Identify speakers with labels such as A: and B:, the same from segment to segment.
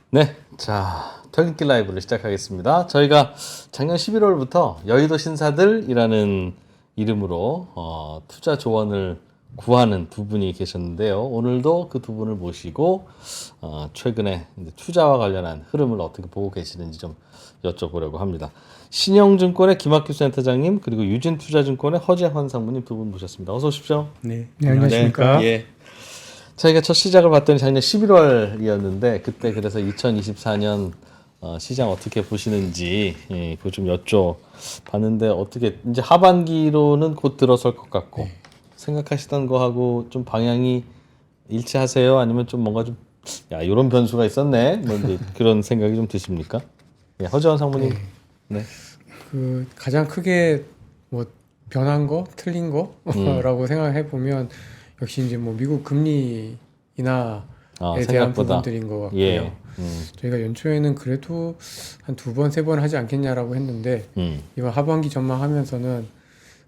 A: 네, 자, 퇴근길 라이브를 시작하겠습니다. 저희가 작년 11월부터 여의도 신사들이라는 이름으로 투자 조언을 구하는 두 분이 계셨는데요. 오늘도 그 두 분을 모시고 최근에 이제 투자와 관련한 흐름을 어떻게 보고 계시는지 좀 여쭤보려고 합니다. 신영증권의 김학규 센터장님, 그리고 유진투자증권의 허재환 상무님 두 분 모셨습니다. 어서 오십시오.
B: 네, 안녕하십니까.
A: 네, 예. 저희가 첫 시작을 봤더니 작년 11월이었는데 그때 그래서 2024년 시장 어떻게 보시는지 그거 좀 여쭤봤는데 어떻게 이제 하반기로는 곧 들어설 것 같고
B: 네.
A: 생각하시던 거하고 좀 방향이 일치하세요? 아니면 좀 뭔가 좀 야, 이런 변수가 있었네? 뭐 이제 그런 생각이 좀 드십니까? 예, 허재원 상무님. 네.
B: 그 가장 크게 뭐 변한 거, 틀린 거라고 생각해 보면 역시 이제 뭐 미국 금리 인하에 대한
A: 생각보다.
B: 부분들인 것 같고요.
A: 예.
B: 저희가 연초에는 그래도 한 2번, 3번 하지 않겠냐라고 했는데 이번 하반기 전망하면서는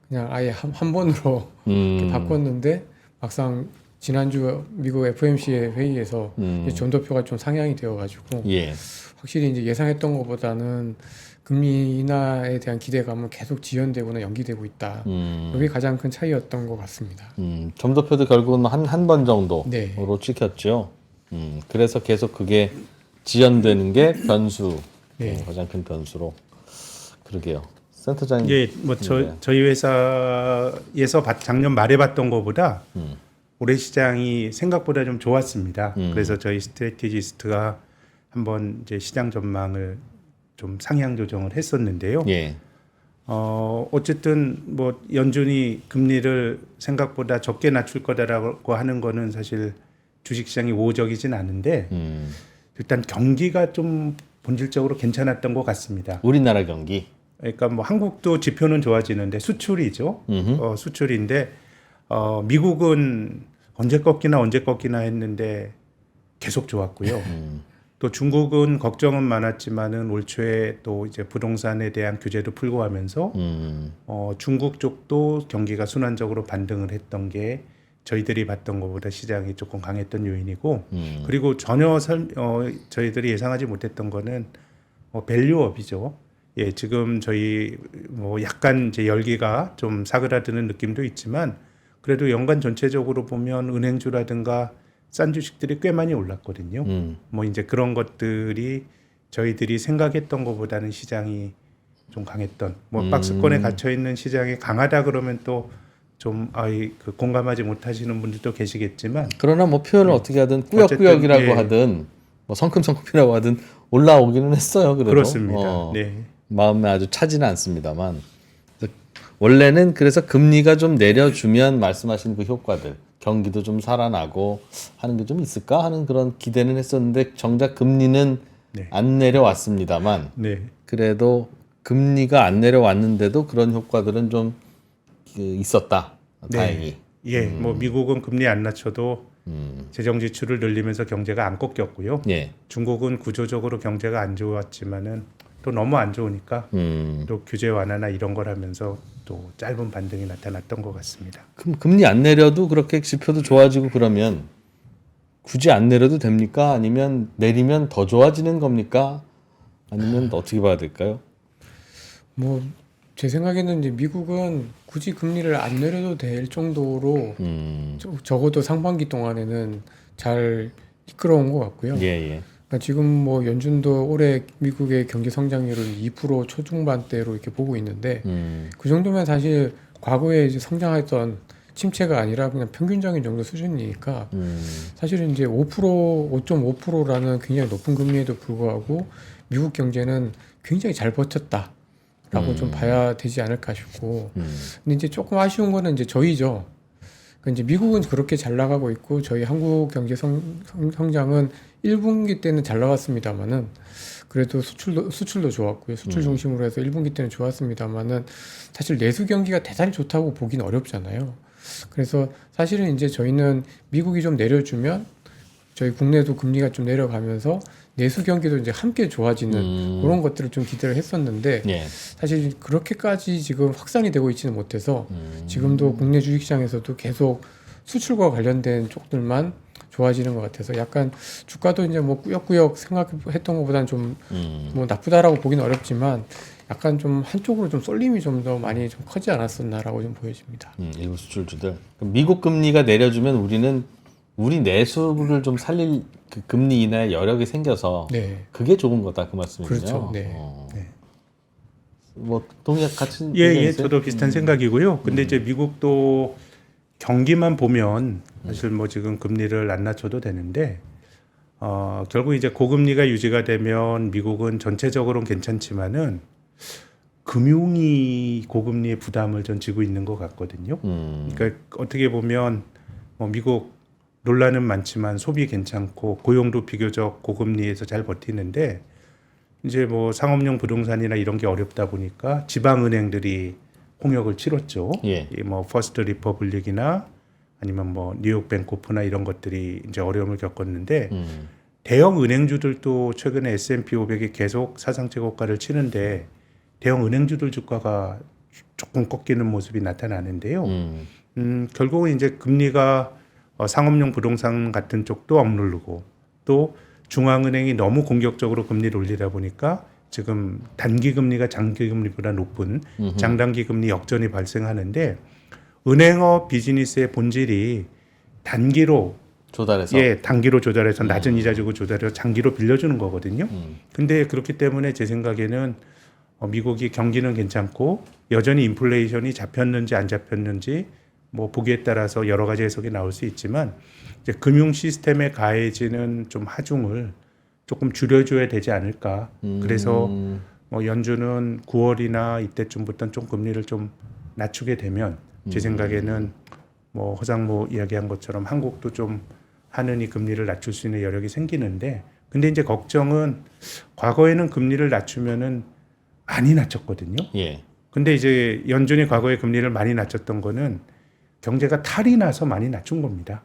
B: 그냥 아예 한 번으로 이렇게 바꿨는데 막상 지난주 미국 FOMC의 회의에서 이제 전도표가 좀 상향이 되어가지고
A: 예.
B: 확실히 이제 예상했던 것보다는 금리 인하에 대한 기대감은 계속 지연되거나 연기되고 있다. 이게 가장 큰 차이였던 것 같습니다.
A: 점도표도 결국은 한 번 정도로
B: 네.
A: 찍혔죠. 그래서 계속 그게 지연되는 게 변수,
B: 네.
A: 가장 큰 변수로. 그러게요. 센터장님.
C: 예, 뭐 저희 회사에서 작년 말에 봤던 것보다 올해 시장이 생각보다 좀 좋았습니다. 그래서 저희 스트래티지스트가 한번 이제 시장 전망을 좀 상향 조정을 했었는데요.
A: 예.
C: 어쨌든 뭐 연준이 금리를 생각보다 적게 낮출 거다라고 하는 거는 사실 주식시장이 우호적이진 않은데 일단 경기가 좀 본질적으로 괜찮았던 것 같습니다.
A: 우리나라 경기.
C: 그러니까 뭐 한국도 지표는 좋아지는데 수출이죠. 수출인데 미국은 언제 꺾이나 했는데 계속 좋았고요. 또 중국은 걱정은 많았지만은 올 초에 또 이제 부동산에 대한 규제도 풀고 하면서 중국 쪽도 경기가 순환적으로 반등을 했던 게 저희들이 봤던 것보다 시장이 조금 강했던 요인이고 그리고 전혀 저희들이 예상하지 못했던 거는 밸류업이죠. 예, 지금 저희 뭐 약간 이제 열기가 좀 사그라드는 느낌도 있지만 그래도 연간 전체적으로 보면 은행주라든가 싼 주식들이 꽤 많이 올랐거든요. 뭐 이제 그런 것들이 저희들이 생각했던 것보다는 시장이 좀 강했던 뭐 박스권에 갇혀 있는 시장이 강하다 그러면 또 좀 그 공감하지 못하시는 분들도 계시겠지만
A: 그러나 뭐 표현을 어떻게 하든 꾸역꾸역이라고
C: 어쨌든, 예.
A: 하든 뭐 성큼성큼이라고 하든 올라오기는 했어요. 그래도.
C: 그렇습니다. 네.
A: 마음에 아주 차지는 않습니다만 원래는 그래서 금리가 좀 내려주면 말씀하신 그 효과들 경기도 좀 살아나고 하는 게 좀 있을까 하는 그런 기대는 했었는데 정작 금리는
C: 네.
A: 안 내려왔습니다만
C: 네.
A: 그래도 금리가 안 내려왔는데도 그런 효과들은 좀 있었다. 다행히.
C: 예, 뭐 미국은 금리 안 낮춰도 재정 지출을 늘리면서 경제가 안 꺾였고요.
A: 예.
C: 중국은 구조적으로 경제가 안 좋았지만은 또 너무 안 좋으니까 또 규제 완화나 이런 걸 하면서 또 짧은 반등이 나타났던 것 같습니다.
A: 그럼 금리 안 내려도 그렇게 지표도 좋아지고 그러면 굳이 안 내려도 됩니까? 아니면 내리면 더 좋아지는 겁니까? 아니면 어떻게 봐야 될까요?
B: 뭐 제 생각에는 이제 미국은 굳이 금리를 안 내려도 될 정도로 적어도 상반기 동안에는 잘 이끌어온 것 같고요.
A: 예, 예.
B: 그러니까 지금 뭐 연준도 올해 미국의 경제 성장률을 2% 초중반대로 이렇게 보고 있는데 그 정도면 사실 과거에 이제 성장했던 침체가 아니라 그냥 평균적인 정도 수준이니까 사실은 이제 5.5%라는 굉장히 높은 금리에도 불구하고 미국 경제는 굉장히 잘 버텼다. 라고 좀 봐야 되지 않을까 싶고. 근데 이제 조금 아쉬운 거는 이제 저희죠. 그러니까 이제 미국은 그렇게 잘 나가고 있고 저희 한국 경제 성장은 1분기 때는 잘 나왔습니다만은 그래도 수출도 좋았고요. 수출 중심으로 해서 1분기 때는 좋았습니다만은 사실 내수 경기가 대단히 좋다고 보기는 어렵잖아요. 그래서 사실은 이제 저희는 미국이 좀 내려주면 저희 국내도 금리가 좀 내려가면서 내수 경기도 이제 함께 좋아지는 그런 것들을 좀 기대를 했었는데
A: 예.
B: 사실 그렇게까지 지금 확산이 되고 있지는 못해서 지금도 국내 주식시장에서도 계속 수출과 관련된 쪽들만 좋아지는 것 같아서 약간 주가도 이제 뭐 꾸역꾸역 생각했던 것보다는 좀 뭐 나쁘다라고 보기는 어렵지만 약간 좀 한쪽으로 좀 쏠림이 좀 더 많이 좀 커지 않았었나라고 좀 보여집니다.
A: 일부 수출주들. 그럼 미국 금리가 내려주면 우리는 우리 내수를 좀 살릴 그 금리 인하의 여력이 생겨서
B: 네.
A: 그게 좋은 거다 그 말씀이군요.
B: 그렇죠. 네.
C: 네.
A: 뭐 동의학 같은
C: 예,
A: 의견
C: 예,
A: 있어요?
C: 저도 비슷한 생각이고요. 근데 이제 미국도 경기만 보면 사실 뭐 지금 금리를 안 낮춰도 되는데 결국 이제 고금리가 유지가 되면 미국은 전체적으로는 괜찮지만은 금융이 고금리의 부담을 전 지고 있는 것 같거든요. 그러니까 어떻게 보면 뭐 미국 논란은 많지만 소비 괜찮고 고용도 비교적 고금리에서 잘 버티는데 이제 뭐 상업용 부동산이나 이런 게 어렵다 보니까 지방은행들이 홍역을 치렀죠.
A: 예.
C: 이 뭐 퍼스트 리퍼블릭이나 아니면 뭐 뉴욕 뱅코프나 이런 것들이 이제 어려움을 겪었는데 대형 은행주들도 최근에 S&P 500이 계속 사상체 고가를 치는데 대형 은행주들 주가가 조금 꺾이는 모습이 나타나는데요. 결국은 이제 금리가 상업용 부동산 같은 쪽도 억누르고 또 중앙은행이 너무 공격적으로 금리를 올리다 보니까 지금 단기 금리가 장기 금리보다 높은 장단기 금리 역전이 발생하는데 은행업 비즈니스의 본질이 단기로
A: 조달해서
C: 예, 단기로 조달해서 낮은 이자 주고 조달해서 장기로 빌려주는 거거든요. 근데 그렇기 때문에 제 생각에는 미국이 경기는 괜찮고 여전히 인플레이션이 잡혔는지 안 잡혔는지 뭐 보기에 따라서 여러 가지 해석이 나올 수 있지만 이제 금융 시스템에 가해지는 좀 하중을 조금 줄여줘야 되지 않을까. 그래서 뭐 연준은 9월이나 이때쯤부터는 좀 금리를 좀 낮추게 되면 제 생각에는 뭐 허상무 이야기한 것처럼 한국도 좀 하느니 금리를 낮출 수 있는 여력이 생기는데 근데 이제 걱정은 과거에는 금리를 낮추면은 많이 낮췄거든요.
A: 예.
C: 근데 이제 연준이 과거에 금리를 많이 낮췄던 거는 경제가 탈이 나서 많이 낮춘 겁니다.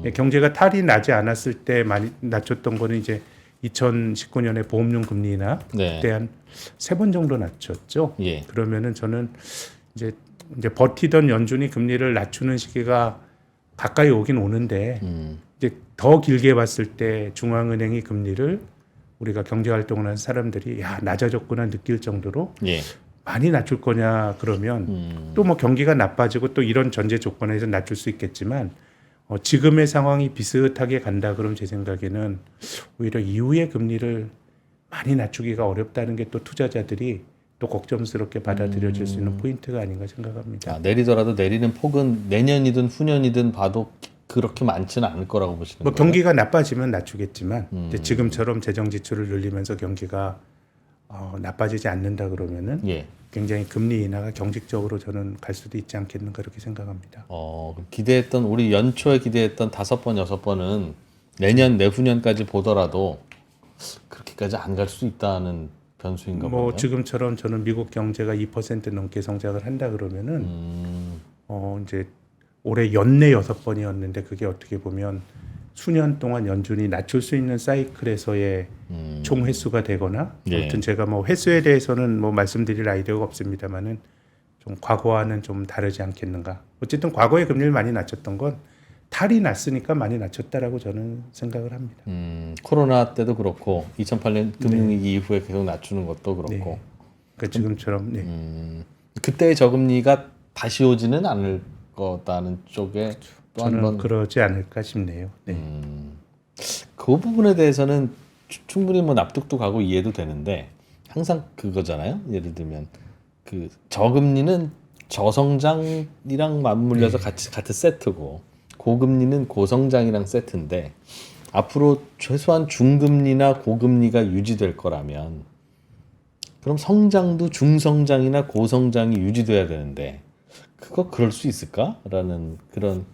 C: 예, 경제가 탈이 나지 않았을 때 많이 낮췄던 거는 이제 2019년에 보험료 금리나
A: 네.
C: 그때 한 3번 정도 낮췄죠.
A: 예.
C: 그러면은 저는 이제 버티던 연준이 금리를 낮추는 시기가 가까이 오긴 오는데 이제 더 길게 봤을 때 중앙은행이 금리를 우리가 경제 활동을 하는 사람들이 야 낮아졌구나 느낄 정도로
A: 예.
C: 많이 낮출 거냐 그러면 또 뭐 경기가 나빠지고 또 이런 전제 조건에서 낮출 수 있겠지만 지금의 상황이 비슷하게 간다 그러면 제 생각에는 오히려 이후에 금리를 많이 낮추기가 어렵다는 게 또 투자자들이 또 걱정스럽게 받아들여질 수 있는 포인트가 아닌가 생각합니다.
A: 아, 내리더라도 내리는 폭은 내년이든 후년이든 봐도 그렇게 많지는 않을 거라고 보시는
C: 뭐
A: 거예요?
C: 경기가 나빠지면 낮추겠지만 이제 지금처럼 재정 지출을 늘리면서 경기가 나빠지지 않는다 그러면은
A: 예.
C: 굉장히 금리 인하가 경직적으로 저는 갈 수도 있지 않겠는가 그렇게 생각합니다.
A: 그럼 기대했던 우리 연초에 기대했던 5번, 6번은 내년, 내후년까지 보더라도 그렇게까지 안 갈 수 있다는 변수인가
C: 뭐
A: 보네요.
C: 지금처럼 저는 미국 경제가 2% 넘게 성장을 한다 그러면은 이제 올해 연내 6번이었는데 그게 어떻게 보면 수년 동안 연준이 낮출 수 있는 사이클에서의 총 횟수가 되거나
A: 예.
C: 아무튼 제가 뭐 횟수에 대해서는 뭐 말씀드릴 아이디어가 없습니다만은 좀 과거와는 좀 다르지 않겠는가. 어쨌든 과거에 금리를 많이 낮췄던 건 탈이 났으니까 많이 낮췄다라고 저는 생각을 합니다.
A: 코로나 때도 그렇고 2008년 금융위기 이후에 계속 낮추는 것도 그렇고
C: 네. 그러니까 지금처럼 네.
A: 그때의 저금리가 다시 오지는 않을 거다는 쪽에 또
C: 저는
A: 한번
C: 그러지 않을까 싶네요. 네.
A: 그 부분에 대해서는 충분히 뭐 납득도 가고 이해도 되는데 항상 그거잖아요. 예를 들면 그 저금리는 저성장이랑 맞물려서 같은 세트고 고금리는 고성장이랑 세트인데 앞으로 최소한 중금리나 고금리가 유지될 거라면 그럼 성장도 중성장이나 고성장이 유지돼야 되는데 그거 그럴 수 있을까라는 그런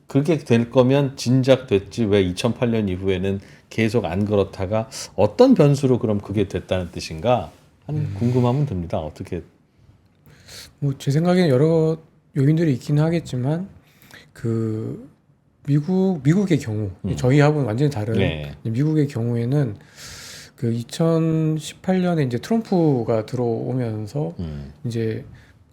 A: 그렇게 될 거면 진작 됐지 왜 2008년 이후에는 계속 안 그렇다가 어떤 변수로 그럼 그게 됐다는 뜻인가 하는 궁금함은 듭니다. 어떻게
B: 뭐 제 생각에는 여러 요인들이 있긴 하겠지만 그 미국의 경우 저희하고는 완전히 다른
A: 네.
B: 미국의 경우에는 그 2018년에 이제 트럼프가 들어오면서 이제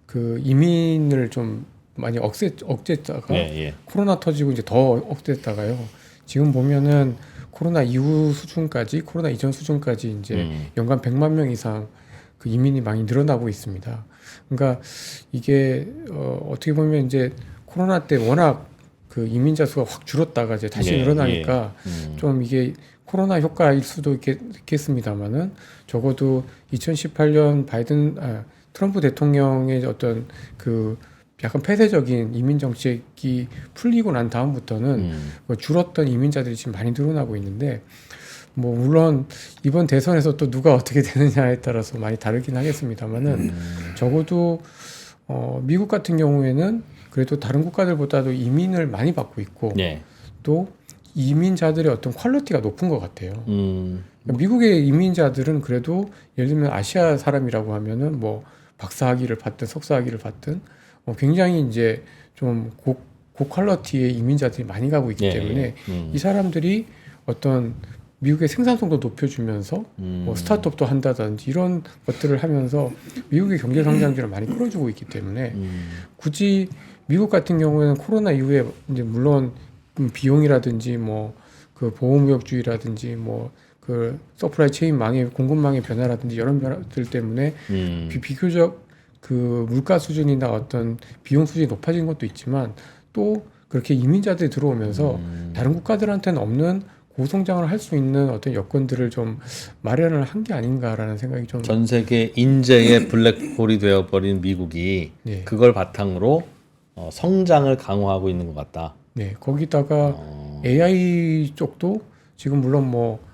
B: 그 이민을 좀 많이 억제했다가
A: 예.
B: 코로나 터지고 이제 더 억제했다가요. 지금 보면은 코로나 이후 수준까지, 코로나 이전 수준까지 이제 연간 100만 명 이상 그 이민이 많이 늘어나고 있습니다. 그러니까 이게 어떻게 보면 이제 코로나 때 워낙 그 이민자 수가 확 줄었다가 이제 다시
A: 예,
B: 늘어나니까 좀 이게 코로나 효과일 수도 있겠습니다만은 적어도 2018년 트럼프 대통령의 어떤 그 약간 폐쇄적인 이민 정책이 풀리고 난 다음부터는 뭐 줄었던 이민자들이 지금 많이 늘어나고 있는데 뭐 물론 이번 대선에서 또 누가 어떻게 되느냐에 따라서 많이 다르긴 하겠습니다만은 적어도 미국 같은 경우에는 그래도 다른 국가들보다도 이민을 많이 받고 있고
A: 예.
B: 또 이민자들의 어떤 퀄리티가 높은 것 같아요. 미국의 이민자들은 그래도 예를 들면 아시아 사람이라고 하면은 뭐 박사학위를 받든 석사학위를 받든 굉장히 이제 좀 고퀄리티의 이민자들이 많이 가고 있기 때문에 이 사람들이 어떤 미국의 생산성도 높여주면서 뭐 스타트업도 한다든지 이런 것들을 하면서 미국의 경제 성장률을 많이 끌어주고 있기 때문에 굳이 미국 같은 경우에는 코로나 이후에 이제 물론 비용이라든지 뭐 그 보호무역주의라든지 뭐 그 서플라이 체인망의 공급망의 변화라든지 이런 변화들 때문에 비교적 그 물가 수준이나 어떤 비용 수준이 높아진 것도 있지만 또 그렇게 이민자들이 들어오면서 다른 국가들한테는 없는 고성장을 할 수 있는 어떤 여건들을 좀 마련을 한 게 아닌가라는 생각이 좀
A: 전 세계 인재의 블랙홀이 되어버린 미국이
B: 네.
A: 그걸 바탕으로 성장을 강화하고 있는 것 같다.
B: 네, 거기다가 AI 쪽도 지금 물론 뭐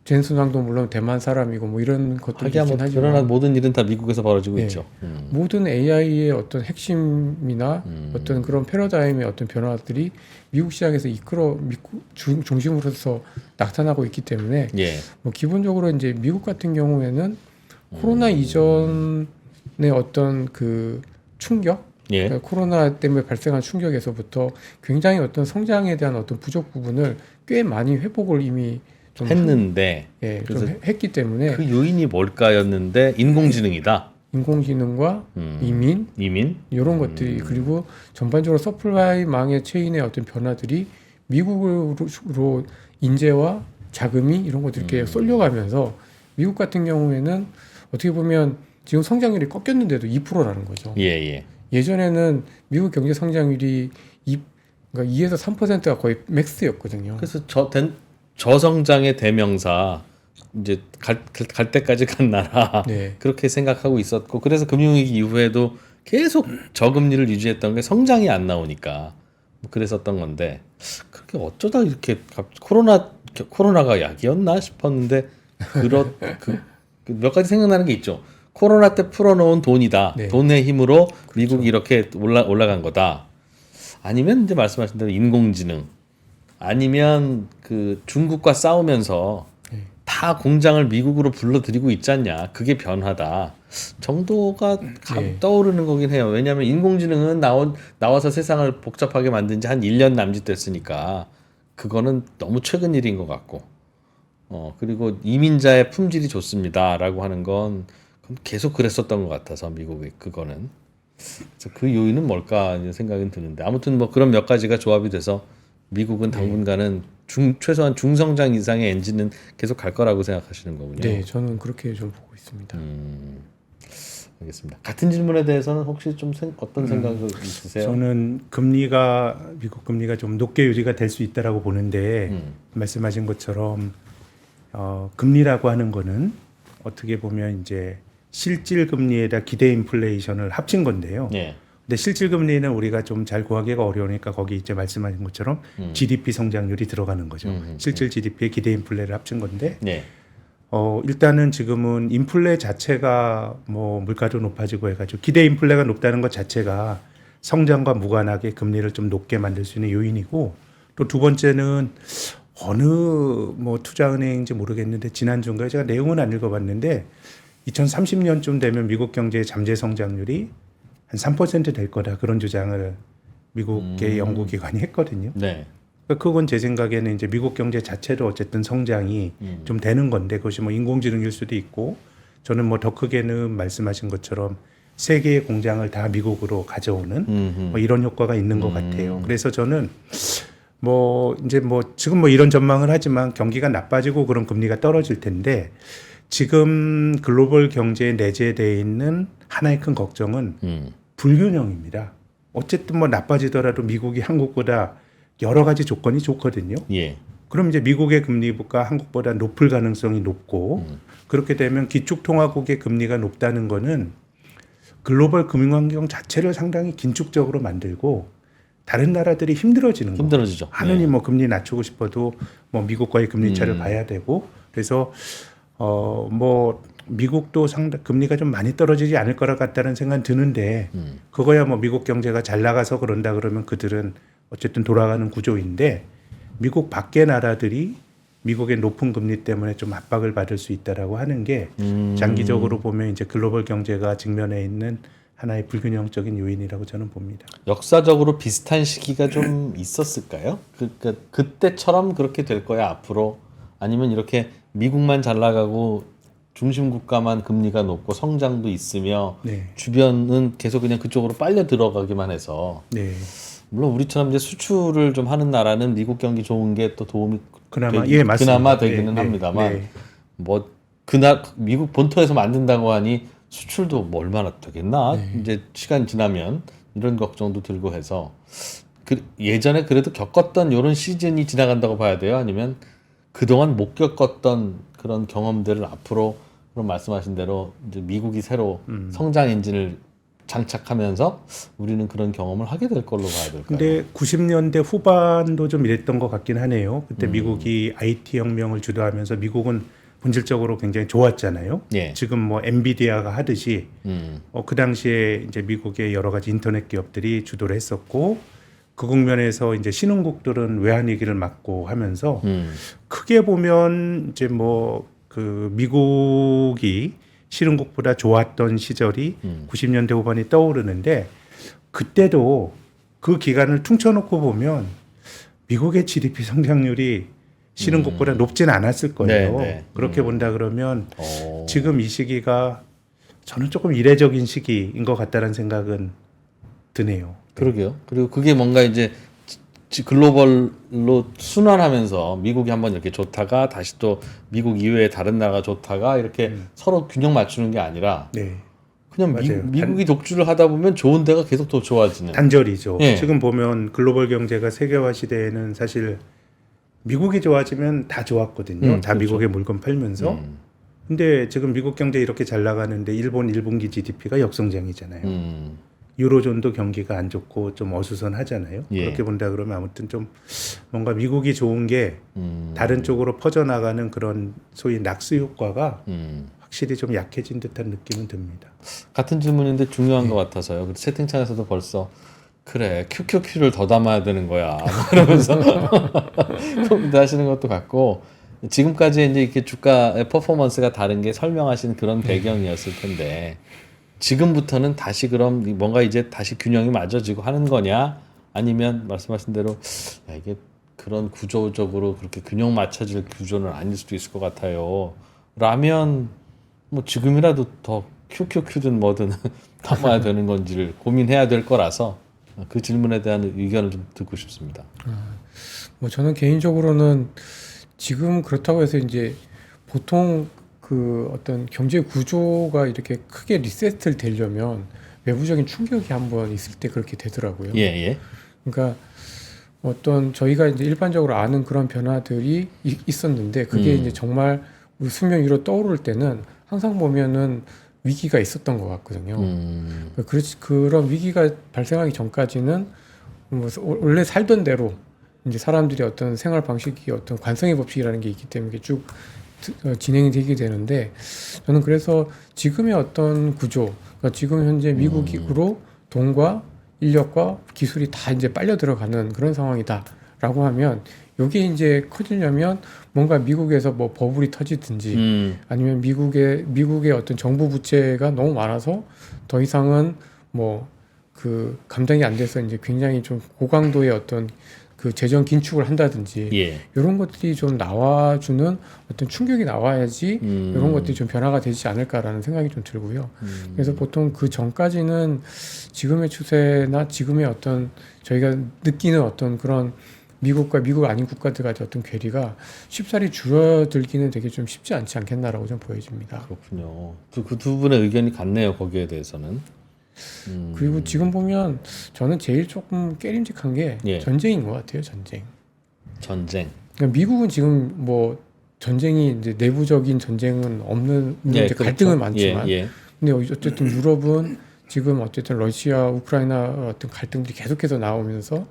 B: 젠슨 왕도 물론 대만 사람이고 뭐 이런 것도
A: 하기야
B: 있긴
A: 뭐
B: 하지만
A: 그러나 모든 일은 다 미국에서 벌어지고
B: 네.
A: 있죠.
B: 모든 AI의 어떤 핵심이나 어떤 그런 패러다임의 어떤 변화들이 미국 시장에서 중심으로서 나타나고 있기 때문에
A: 예.
B: 뭐 기본적으로 이제 미국 같은 경우에는 코로나 이전의 어떤 그 충격,
A: 예.
B: 그러니까 코로나 때문에 발생한 충격에서부터 굉장히 어떤 성장에 대한 어떤 부족 부분을 꽤 많이 회복을 이미 좀
A: 했는데
B: 좀
A: 그래서
B: 했기 때문에
A: 그 요인이 뭘까였는데 인공지능이다.
B: 인공지능과 이민 이런 것들이 그리고 전반적으로 서플라이망의 체인의 어떤 변화들이 미국으로 인재와 자금이 이런 것들이 이렇게 쏠려가면서 미국 같은 경우에는 어떻게 보면 지금 성장률이 꺾였는데도 2%라는 거죠.
A: 예.
B: 예전에는 미국 경제 성장률이 그러니까 2에서 3%가 거의 맥스였거든요.
A: 그래서 저성장의 대명사 이제 갈 때까지 간 나라
B: 네.
A: 그렇게 생각하고 있었고 그래서 금융위기 이후에도 계속 저금리를 유지했던 게 성장이 안 나오니까 뭐 그랬었던 건데 그렇게 어쩌다 이렇게 코로나가 약이었나 싶었는데 몇 가지 생각나는 게 있죠. 코로나 때 풀어놓은 돈이다.
B: 네.
A: 돈의 힘으로 미국이 이렇게 올라간 거다. 아니면 이제 말씀하신 대로 인공지능 아니면 그 중국과 싸우면서 다 공장을 미국으로 불러들이고 있지 않냐. 그게 변화다. 정도가 떠오르는 거긴 해요. 왜냐하면 인공지능은 나와서 세상을 복잡하게 만든 지 한 1년 남짓 됐으니까 그거는 너무 최근 일인 것 같고 그리고 이민자의 품질이 좋습니다라고 하는 건 계속 그랬었던 것 같아서 미국의 그거는 그래서 그 요인은 뭘까 이런 생각은 드는데 아무튼 뭐 그런 몇 가지가 조합이 돼서 미국은 당분간은 최소한 중성장 이상의 엔진은 계속 갈 거라고 생각하시는 거군요.
B: 네, 저는 그렇게 좀 보고 있습니다.
A: 알겠습니다. 같은 질문에 대해서는 혹시 좀 어떤 생각이 있으세요?
C: 저는 미국 금리가 좀 높게 유지가 될 수 있다라고 보는데 말씀하신 것처럼 금리라고 하는 거는 어떻게 보면 이제 실질 금리에다 기대 인플레이션을 합친 건데요.
A: 예.
C: 근데 실질 금리는 우리가 좀 잘 구하기가 어려우니까 거기 이제 말씀하신 것처럼 GDP 성장률이 들어가는 거죠. 실질 GDP에 기대 인플레를 합친 건데
A: 네.
C: 일단은 지금은 인플레 자체가 뭐 물가도 높아지고 해가지고 기대 인플레가 높다는 것 자체가 성장과 무관하게 금리를 좀 높게 만들 수 있는 요인이고 또 두 번째는 어느 뭐 투자은행인지 모르겠는데 지난주인가요? 제가 내용은 안 읽어봤는데 2030년쯤 되면 미국 경제의 잠재 성장률이 한 3% 될 거다 그런 주장을 미국의 연구기관이 했거든요.
A: 네.
C: 그건 제 생각에는 이제 미국 경제 자체도 어쨌든 성장이 좀 되는 건데 그것이 뭐 인공지능일 수도 있고 저는 뭐 더 크게는 말씀하신 것처럼 세 개의 공장을 다 미국으로 가져오는 뭐 이런 효과가 있는 것 같아요. 그래서 저는 뭐 이제 뭐 지금 뭐 이런 전망을 하지만 경기가 나빠지고 그런 금리가 떨어질 텐데 지금 글로벌 경제에 내재되어 있는 하나의 큰 걱정은 불균형입니다. 어쨌든 뭐 나빠지더라도 미국이 한국보다 여러 가지 조건이 좋거든요.
A: 예.
C: 그럼 이제 미국의 금리가 한국보다 높을 가능성이 높고 그렇게 되면 기축통화국의 금리가 높다는 거는 글로벌 금융환경 자체를 상당히 긴축적으로 만들고 다른 나라들이 힘들어지는 거예요.
A: 힘들어지죠.
C: 하느니 뭐 금리 낮추고 싶어도 뭐 미국과의 금리 차를 봐야 되고 그래서 뭐 미국도 상당 금리가 좀 많이 떨어지지 않을 거라 같다는 생각은 드는데 그거야 뭐 미국 경제가 잘 나가서 그런다 그러면 그들은 어쨌든 돌아가는 구조인데 미국 밖의 나라들이 미국의 높은 금리 때문에 좀 압박을 받을 수 있다라고 하는 게 장기적으로 보면 이제 글로벌 경제가 직면해 있는 하나의 불균형적인 요인이라고 저는 봅니다.
A: 역사적으로 비슷한 시기가 좀 있었을까요? 그러니까 그때처럼 그렇게 될 거야 앞으로 아니면 이렇게 미국만 잘 나가고 중심 국가만 금리가 높고 성장도 있으며
C: 네.
A: 주변은 계속 그냥 그쪽으로 빨려 들어가기만 해서
C: 네.
A: 물론 우리처럼 이제 수출을 좀 하는 나라는 미국 경기 좋은 게 또 도움이
C: 그나마 예 맞습니다.
A: 그나마 되기는
C: 네,
A: 합니다만
C: 네.
A: 뭐 그날 미국 본토에서 만든다고 하니 수출도 뭐 얼마나 되겠나 이제 시간 지나면 이런 걱정도 들고 해서 예전에 그래도 겪었던 이런 시즌이 지나간다고 봐야 돼요 아니면 그동안 못 겪었던 그런 경험들을 앞으로 그런 말씀하신 대로 이제 미국이 새로 성장 엔진을 장착하면서 우리는 그런 경험을 하게 될 걸로 봐야 될까요?
C: 근데 90년대 후반도 좀 이랬던 것 같긴 하네요. 그때 미국이 IT 혁명을 주도하면서 미국은 본질적으로 굉장히 좋았잖아요.
A: 예.
C: 지금 뭐 엔비디아가 하듯이 그 당시에 이제 미국의 여러 가지 인터넷 기업들이 주도를 했었고 그 국면에서 이제 신흥국들은 외환위기를 맞고 하면서 크게 보면 이제 뭐 그 미국이 신흥국보다 좋았던 시절이 90년대 후반이 떠오르는데 그때도 그 기간을 퉁쳐놓고 보면 미국의 GDP 성장률이 신흥국보다 높진 않았을 거예요.
A: 네, 네.
C: 그렇게 본다 그러면 지금 이 시기가 저는 조금 이례적인 시기인 것 같다는 생각은 드네요.
A: 그러게요. 그리고 그게 뭔가 이제 글로벌로 순환하면서 미국이 한번 이렇게 좋다가 다시 또 미국 이외의 다른 나라가 좋다가 이렇게 서로 균형 맞추는 게 아니라
C: 네.
A: 그냥
C: 맞아요.
A: 미국이 독주를 하다 보면 좋은 데가 계속 더 좋아지는.
C: 단절이죠.
A: 예.
C: 지금 보면 글로벌 경제가 세계화 시대에는 사실 미국이 좋아지면 다 좋았거든요. 다
A: 그렇죠.
C: 미국에 물건 팔면서. 근데 지금 미국 경제 이렇게 잘 나가는데 일본 1분기 GDP가 역성장이잖아요. 유로존도 경기가 안 좋고 좀 어수선하잖아요.
A: 예.
C: 그렇게 본다 그러면 아무튼 좀 뭔가 미국이 좋은 게 다른 쪽으로 퍼져나가는 그런 소위 낙수 효과가 확실히 좀 약해진 듯한 느낌은 듭니다.
A: 같은 질문인데 중요한 것 같아서요. 그래서 채팅창에서도 벌써 그래 QQQ를 더 담아야 되는 거야 그러면서 코멘트 하시는 것도 같고 지금까지 이제 이렇게 주가의 퍼포먼스가 다른 게 설명하신 그런 배경이었을 텐데 지금부터는 다시 그럼 뭔가 이제 다시 균형이 맞아지고 하는 거냐 아니면 말씀하신 대로 야, 이게 그런 구조적으로 그렇게 균형 맞춰질 구조는 아닐 수도 있을 것 같아요. 라면 뭐 지금이라도 더 QQQ든 뭐든 담아야 되는 건지를 고민해야 될 거라서 그 질문에 대한 의견을 좀 듣고 싶습니다.
B: 뭐 저는 개인적으로는 지금 그렇다고 해서 이제 보통 그 어떤 경제 구조가 이렇게 크게 리셋을 되려면 외부적인 충격이 한번 있을 때 그렇게 되더라고요.
A: 예, 예.
B: 그러니까 어떤 저희가 이제 일반적으로 아는 그런 변화들이 있었는데 그게 이제 정말 우리 수면 위로 떠오를 때는 항상 보면은 위기가 있었던 것 같거든요. 그런 위기가 발생하기 전까지는 뭐 원래 살던 대로 이제 사람들이 어떤 생활 방식이 어떤 관성의 법칙이라는 게 있기 때문에 쭉 진행이 되게 되는데 저는 그래서 지금의 어떤 구조, 그러니까 지금 현재 미국으로 돈과 인력과 기술이 다 이제 빨려 들어가는 그런 상황이다라고 하면 여기에 이제 커지려면 뭔가 미국에서 뭐 버블이 터지든지 아니면 미국의 어떤 정부 부채가 너무 많아서 더 이상은 뭐 그 감당이 안 돼서 이제 굉장히 좀 고강도의 어떤 그 재정 긴축을 한다든지
A: 예.
B: 이런 것들이 좀 나와주는 어떤 충격이 나와야지 이런 것들이 좀 변화가 되지 않을까라는 생각이 좀 들고요. 그래서 보통 그 전까지는 지금의 추세나 지금의 어떤 저희가 느끼는 어떤 그런 미국과 미국 아닌 국가들과의 어떤 괴리가 쉽사리 줄어들기는 되게 좀 쉽지 않지 않겠나라고 좀 보여집니다.
A: 그렇군요. 그 두 분의 의견이 같네요. 거기에 대해서는.
B: 그리고 지금 보면 저는 제일 조금 깨림직한 게
A: 예.
B: 전쟁인 것 같아요. 전쟁.
A: 전쟁.
B: 그러니까 미국은 지금 뭐 전쟁이 이제 내부적인 전쟁은 없는 물론
A: 예,
B: 이제
A: 그렇죠.
B: 갈등은 많지만
A: 예, 예.
B: 근데 어쨌든 유럽은 지금 어쨌든 러시아 우크라이나 어떤 갈등들이 계속해서 나오면서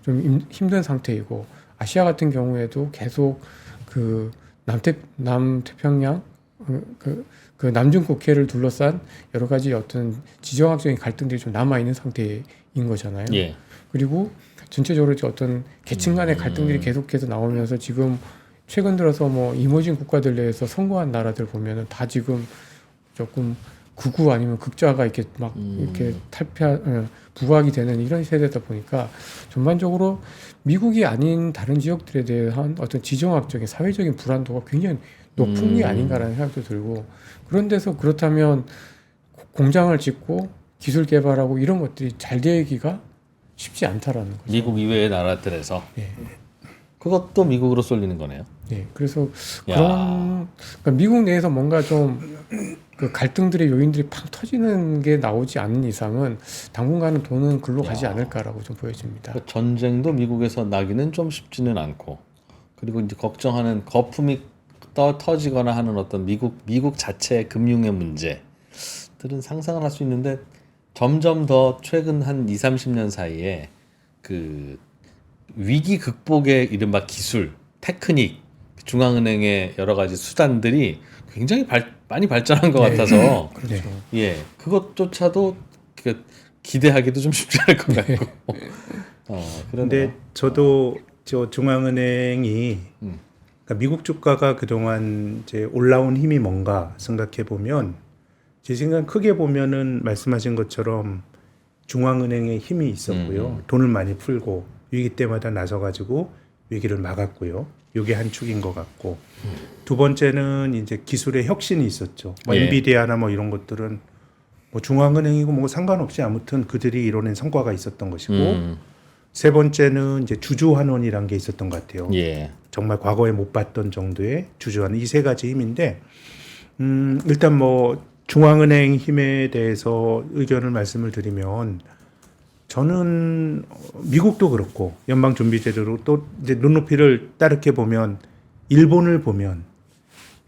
B: 좀 힘든 상태이고 아시아 같은 경우에도 계속 그 남태평양 그 남중 국해를 둘러싼 여러 가지 어떤 지정학적인 갈등들이 좀 남아 있는 상태인 거잖아요.
A: 예.
B: 그리고 전체적으로 이제 어떤 계층 간의 갈등들이 계속해서 나오면서 지금 최근 들어서 뭐 이머징 국가들 내에서 성공한 나라들 보면은 다 지금 조금 극우 아니면 극좌가 이렇게 막 이렇게 부각이 되는 이런 세대다 보니까 전반적으로 미국이 아닌 다른 지역들에 대한 어떤 지정학적인 사회적인 불안도가 굉장히 높은 게 아닌가라는 생각도 들고 그런 데서 그렇다면 공장을 짓고 기술 개발하고 이런 것들이 잘 되기가 쉽지 않다라는 거죠.
A: 미국 이외의 나라들에서
B: 예.
A: 그것도 미국으로 쏠리는 거네요.
B: 예. 그래서
A: 야.
B: 그러니까 미국 내에서 뭔가 좀 그 갈등들의 요인들이 팍 터지는 게 나오지 않는 이상은 당분간은 돈은 글로 가지 않을까라고 좀 보여집니다.
A: 그 전쟁도 미국에서 나기는 좀 쉽지는 않고 그리고 이제 걱정하는 거품이 터지거나 하는 어떤 미국 자체의 금융의 문제들은 상상을 할 수 있는데 점점 더 최근 한 2, 30년 사이에 그 위기 극복의 이른바 기술, 테크닉, 중앙은행의 여러 가지 수단들이 굉장히 많이 발전한 것 같아서
B: 그렇죠.
A: 예, 그것조차도 기대하기도 좀 쉽지 않을 것 같고.
C: 그런데 저도 저 중앙은행이 그러니까 미국 주가가 그동안 이제 올라온 힘이 뭔가 생각해 보면 제 생각 크게 보면은 말씀하신 것처럼 중앙은행의 힘이 있었고요. 돈을 많이 풀고 위기 때마다 나서 가지고 위기를 막았고요. 이게 한 축인 것 같고 두 번째는 이제 기술의 혁신이 있었죠. 뭐
A: 예.
C: 엔비디아나 뭐 이런 것들은 뭐 중앙은행이고 뭐 상관없이 아무튼 그들이 이뤄낸 성과가 있었던 것이고 세 번째는 이제 주주환원이란 게 있었던 것 같아요.
A: 예.
C: 정말 과거에 못 봤던 정도의 주주환원 이 세 가지 힘인데 일단 뭐 중앙은행 힘에 대해서 의견을 말씀을 드리면 저는 미국도 그렇고 연방준비제도로 또 이제 눈높이를 따르게 보면 일본을 보면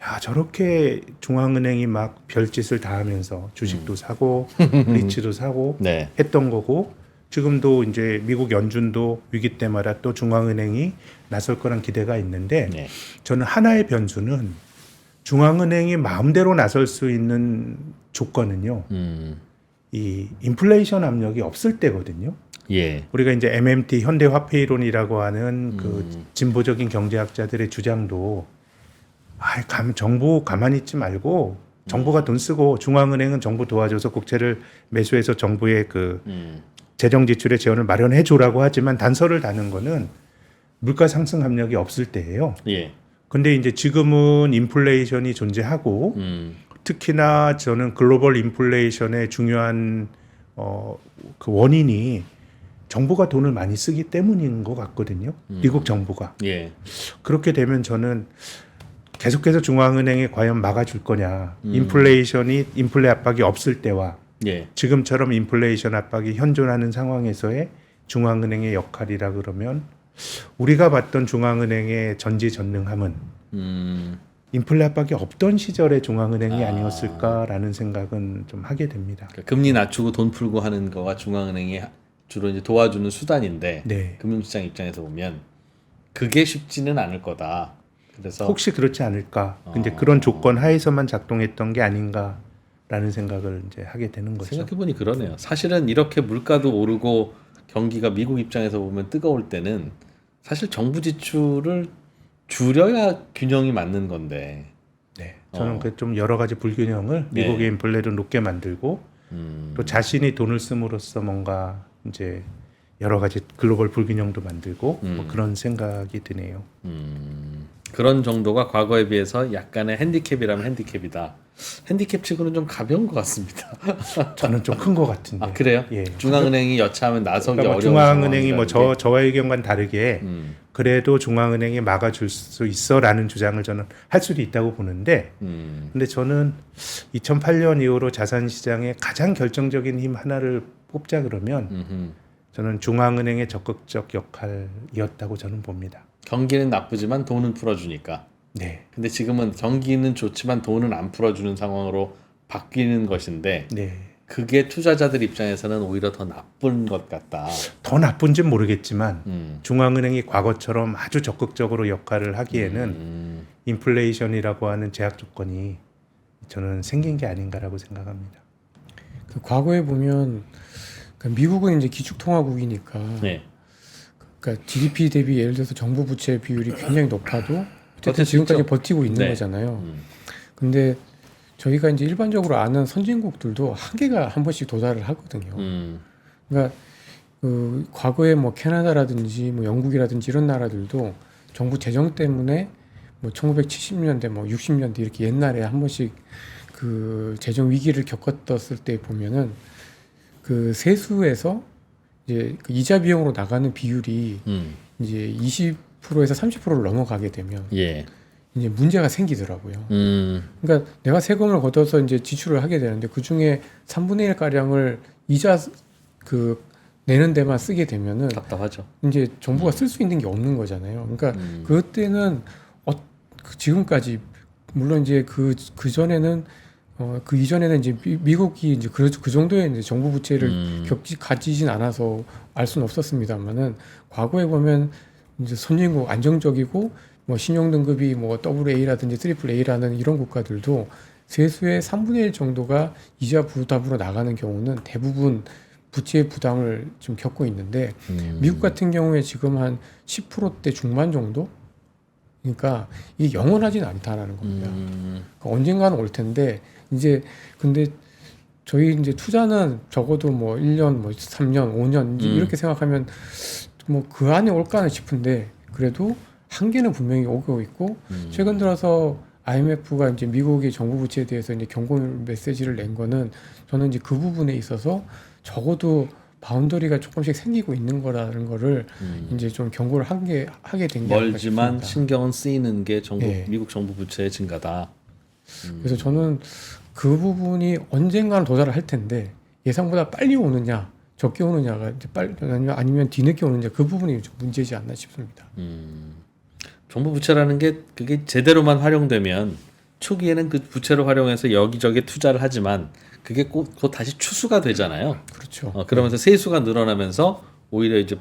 C: 야 저렇게 중앙은행이 막 별짓을 다 하면서 주식도 사고 리츠도 사고
A: 네.
C: 했던 거고 지금도 이제 미국 연준도 위기 때마다 또 중앙은행이 나설 거란 기대가 있는데
A: 네.
C: 저는 하나의 변수는 중앙은행이 마음대로 나설 수 있는 조건은요. 이 인플레이션 압력이 없을 때거든요.
A: 예.
C: 우리가 이제 MMT 현대화폐이론이라고 하는 그 진보적인 경제학자들의 주장도 정부 가만히 있지 말고 정부가 돈 쓰고 중앙은행은 정부 도와줘서 국채를 매수해서 정부의 그 재정 지출의 재원을 마련해 주라고 하지만 단서를 다는 거는 물가 상승 압력이 없을 때예요.
A: 예.
C: 근데 이제 지금은 인플레이션이 존재하고 특히나 저는 글로벌 인플레이션의 중요한 그 원인이 정부가 돈을 많이 쓰기 때문인 것 같거든요. 미국 정부가.
A: 예.
C: 그렇게 되면 저는 계속해서 중앙은행이 과연 막아줄 거냐. 인플레 압박이 없을 때와
A: 예.
C: 지금처럼 인플레이션 압박이 현존하는 상황에서의 중앙은행의 역할이라 그러면 우리가 봤던 중앙은행의 전지전능함은 인플레 압박이 없던 시절의 중앙은행이 아니었을까라는 생각은 좀 하게 됩니다.
A: 그러니까 금리 낮추고 돈 풀고 하는 거가 중앙은행이 주로 이제 도와주는 수단인데
C: 네.
A: 금융시장 입장에서 보면 그게 쉽지는 않을 거다. 그래서
C: 혹시 그렇지 않을까? 근데 그런 조건 하에서만 작동했던 게 아닌가라는 생각을 이제 하게 되는 거죠.
A: 생각해보니 그러네요. 사실은 이렇게 물가도 오르고 경기가 미국 입장에서 보면 뜨거울 때는 사실 정부 지출을 줄여야 균형이 맞는 건데.
C: 네, 저는 그 좀 여러 가지 불균형을 미국의 인플레를 높게 만들고 또 자신이 돈을 씀으로써 뭔가 이제 여러 가지 글로벌 불균형도 만들고 뭐 그런 생각이 드네요.
A: 그런 정도가 과거에 비해서 약간의 핸디캡이라면 핸디캡이다. 핸디캡 치고는 좀 가벼운 것 같습니다.
C: 저는 좀 큰 것 같은데.
A: 아 그래요?
C: 예.
A: 중앙은행이 여차하면 나서기
C: 그러니까 뭐
A: 어려운
C: 중앙은행이 뭐
A: 상황이라는 게.
C: 저의 의견과는 다르게 그래도 중앙은행이 막아줄 수 있어라는 주장을 저는 할 수도 있다고 보는데, 근데 저는 2008년 이후로 자산시장의 가장 결정적인 힘 하나를 뽑자 그러면 저는 중앙은행의 적극적 역할이었다고 저는 봅니다.
A: 경기는 나쁘지만 돈은 풀어주니까.
C: 네,
A: 근데 지금은 경기는 좋지만 돈은 안 풀어주는 상황으로 바뀌는 것인데
C: 네.
A: 그게 투자자들 입장에서는 오히려 더 나쁜 것 같다.
C: 더 나쁜지는 모르겠지만 중앙은행이 과거처럼 아주 적극적으로 역할을 하기에는 인플레이션이라고 하는 제약 조건이 저는 생긴 게 아닌가라고 생각합니다.
B: 그 과거에 보면 그러니까 미국은 이제 기축통화국이니까
A: 네.
B: 그러니까 GDP 대비 예를 들어서 정부 부채 비율이 굉장히 높아도
A: 버틸
B: 어쨌든
A: 수
B: 지금까지
A: 있죠.
B: 버티고 있는
A: 네.
B: 거잖아요. 근데 저희가 이제 일반적으로 아는 선진국들도 한계가 한 번씩 도달을 하거든요. 그러니까 그 과거에 뭐 캐나다라든지 뭐 영국이라든지 이런 나라들도 정부 재정 때문에 뭐 1970년대 뭐 60년대 이렇게 옛날에 한 번씩 그 재정 위기를 겪었을 때 보면은 그 세수에서 이제 그 이자 비용으로 나가는 비율이 이제 20%에서 30%를 넘어가게 되면
A: 예.
B: 이제 문제가 생기더라고요. 그러니까 내가 세금을 걷어서 이제 지출을 하게 되는데 그 중에 3분의 1 가량을 이자 그 내는 데만 쓰게 되면은
A: 답답하죠.
B: 이제 정부가 쓸 수 있는 게 없는 거잖아요. 그러니까 그때는 지금까지 물론 이제 그 전에는 그 이전에는 이제 미국이 이제 그 정도의 이제 정부 부채를 가지진 않아서 알 수는 없었습니다만은 과거에 보면 이제 선진국 안정적이고 뭐 신용 등급이 뭐 AA라든지 AAA라는 이런 국가들도 세수의 3분의 1 정도가 이자 부담으로 나가는 경우는 대부분 부채 부담을 좀 겪고 있는데 미국 같은 경우에 지금 한 10%대 중반 정도? 그러니까 이게 영원하지는 않다라는 겁니다. 그러니까 언젠가는 올 텐데 이제 근데 저희 이제 투자는 적어도 뭐 1년, 뭐 3년, 5년 이렇게 생각하면 뭐 그 안에 올까는 싶은데 그래도 한계는 분명히 오고 있고 최근 들어서 IMF가 이제 미국의 정부 부채에 대해서 이제 경고 메시지를 낸 거는 저는 이제 그 부분에 있어서 적어도 바운더리가 조금씩 생기고 있는 거라는 거를 이제 좀 경고를 하게 된 게 아닌가
A: 멀지만
B: 싶습니다.
A: 신경은 쓰이는 게
B: 네.
A: 미국 정부 부채의 증가다.
B: 그래서 저는 그 부분이 언젠가는 도달을 할 텐데 예상보다 빨리 오느냐 적게 오느냐가 이제 아니면 뒤늦게 오느냐 그 부분이 좀 문제지 않나 싶습니다.
A: 정부 부채라는 게 그게 제대로만 활용되면 초기에는 그 부채를 활용해서 여기저기 투자를 하지만 그게 곧 다시 추수가 되잖아요.
B: 그렇죠.
A: 그러면서 세수가 늘어나면서 오히려 이제